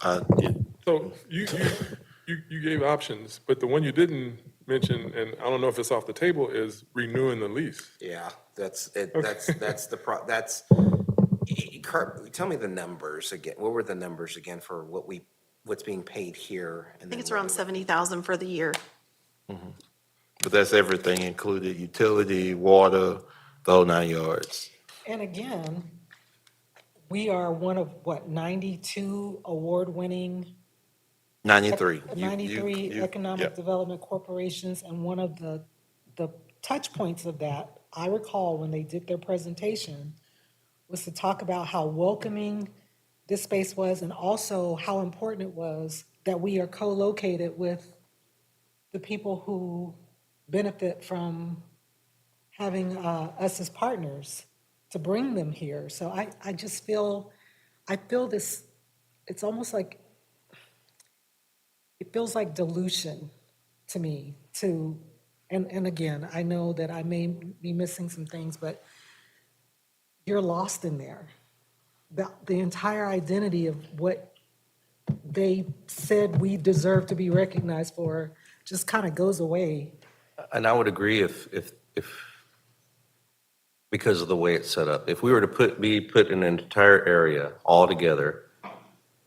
So you you gave options, but the one you didn't mention, and I don't know if it's off the table, is renewing the lease. Yeah, that's it. That's Kurt, tell me the numbers again. What were the numbers again for what's being paid here? I think it's around 70,000 for the year. But that's everything included, utility, water, the whole 9 yards. And again, we are one of, 92 award-winning 93. 93 economic development corporations, and one of the touch points of that, I recall when they did their presentation, was to talk about how welcoming this space was, and also how important it was that we are co-located with the people who benefit from having us as partners to bring them here. So I just feel, this, it's almost like, it feels like dilution to me, and again, I know that I may be missing some things, but you're lost in there. The entire identity of what they said we deserve to be recognized for just kind of goes away. And I would agree if because of the way it's set up, if we were to be put in an entire area all together,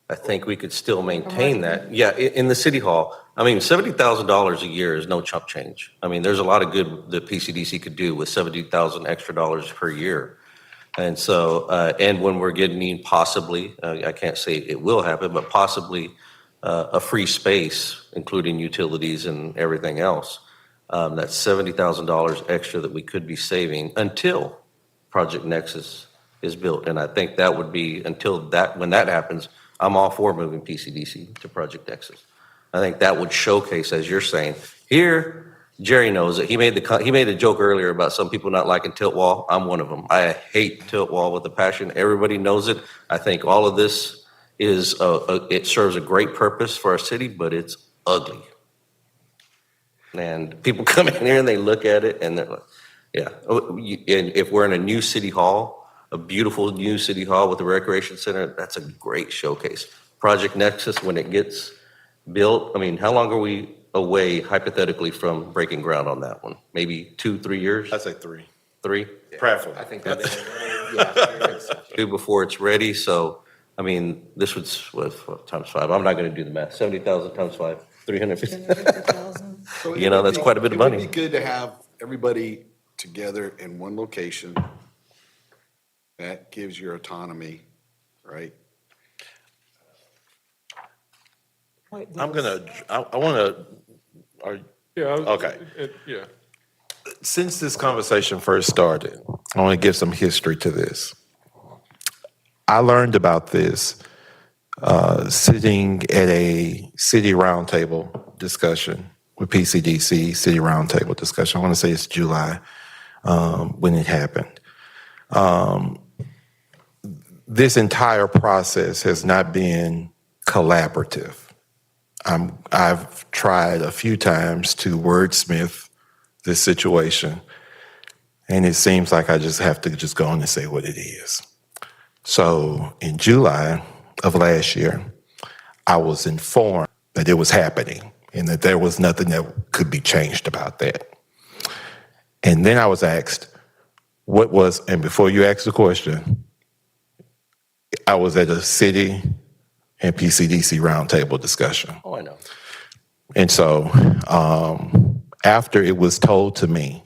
I think we could still maintain that. Yeah, in the city hall, I mean, $70,000 a year is no chump change. I mean, there's a lot of good that PCDC could do with $70,000 extra dollars per year. And so, and when we're getting possibly, I can't say it will happen, but possibly a free space, including utilities and everything else, that's $70,000 extra that we could be saving until Project Nexus is built. And I think that would be, when that happens, I'm all for moving PCDC to Project Nexus. I think that would showcase, as you're saying, here, Jerry knows it. He made a joke earlier about some people not liking tilt wall. I'm one of them. I hate tilt wall with a passion. Everybody knows it. I think all of this is, it serves a great purpose for our city, but it's ugly. And people come in here and they look at it and they're like, yeah. And if we're in a new city hall, a beautiful new city hall with a recreation center, that's a great showcase. Project Nexus, when it gets built, I mean, how long are we away hypothetically from breaking ground on that one? Maybe 2-3 years? I'd say 3. 3? Preferably. I think that's, 2 before it's ready. So, I mean, this would, what, times 5? I'm not going to do the math. 70,000 times 5, 350. So You know, that's quite a bit of money. It would be good to have everybody together in one location. That gives you autonomy, right? I want to, Yeah. Okay. Yeah. since this conversation first started, I want to give some history to this. I learned about this sitting at a city roundtable discussion with PCDC, city roundtable discussion. I want to say it's July when it happened. This entire process has not been collaborative. I've tried a few times to wordsmith this situation, and it seems like I just have to just go on and say what it is. So in July of last year, I was informed that it was happening and that there was nothing that could be changed about that. And then I was asked, and before you ask the question, I was at a city and PCDC roundtable discussion. Oh, I know. And so after it was told to me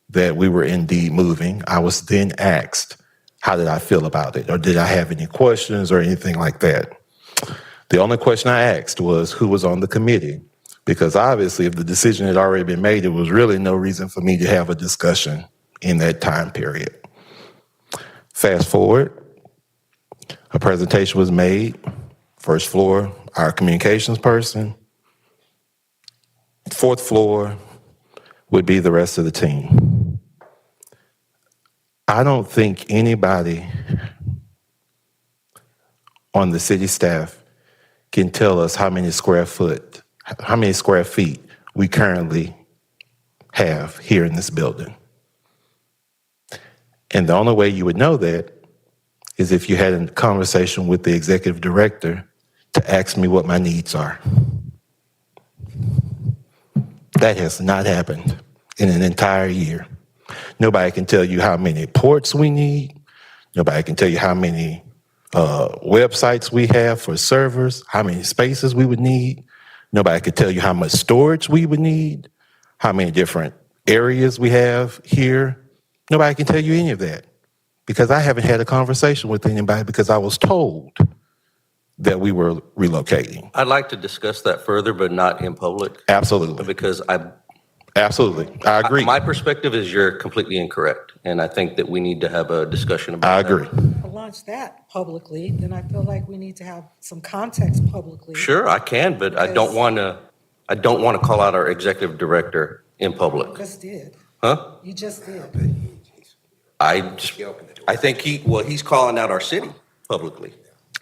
that we were indeed moving, I was then asked, how did I feel about it? Or did I have any questions or anything like that? The only question I asked was who was on the committee, because obviously if the decision had already been made, there was really no reason for me to have a discussion in that time period. Fast forward, a presentation was made, first floor, our communications person, fourth floor would be the rest of the team. I don't think anybody on the city staff can tell us how many square feet we currently have here in this building. And the only way you would know that is if you had a conversation with the executive director to ask me what my needs are. That has not happened in an entire year. Nobody can tell you how many ports we need. Nobody can tell you how many websites we have for servers, how many spaces we would need. Nobody could tell you how much storage we would need, how many different areas we have here. Nobody can tell you any of that because I haven't had a conversation with anybody because I was told that we were relocating. I'd like to discuss that further, but not in public, Absolutely. because Absolutely. I agree. my perspective is you're completely incorrect, and I think that we need to have a discussion about I that. agree. To launch that publicly, then I feel like we need to have some context publicly. Sure, I can, but I don't want to call out our executive director in You public. just did. Huh? You just did. I think he's calling out our city publicly.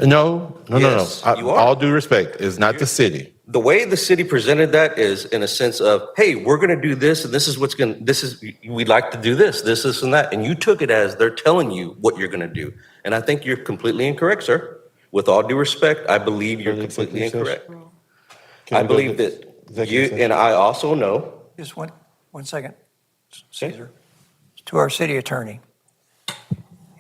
No. Yes, you are. All due respect, it's not the city. The way the city presented that is in a sense of, hey, we're going to do this, and we'd like to do this, and that. And you took it as they're telling you what you're going to do. And I think you're completely incorrect, sir. With all due respect, I believe you're completely incorrect. I believe that you, and I also know. Just one second, Caesar. To our city attorney,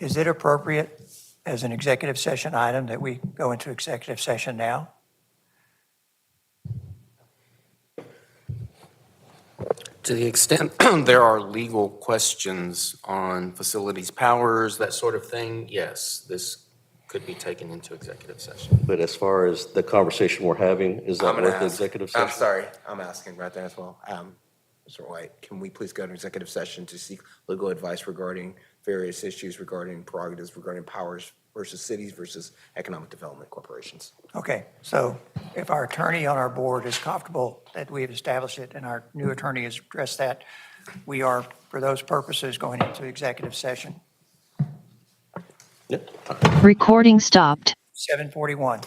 is it appropriate as an executive session item that we go into executive session now? To the extent there are legal questions on facilities powers, that sort of thing, yes, this could be taken into executive session. But as far as the conversation we're having, is that worth the executive session? I'm sorry, I'm asking right there as well. Mr. White, can we please go to executive session to seek legal advice regarding various issues regarding prerogatives, regarding powers versus cities versus economic development corporations? Okay, so if our attorney on our board is comfortable that we have established it and our new attorney has addressed that, we are, for those purposes, going into executive session. Yep. Recording stopped. 7:41.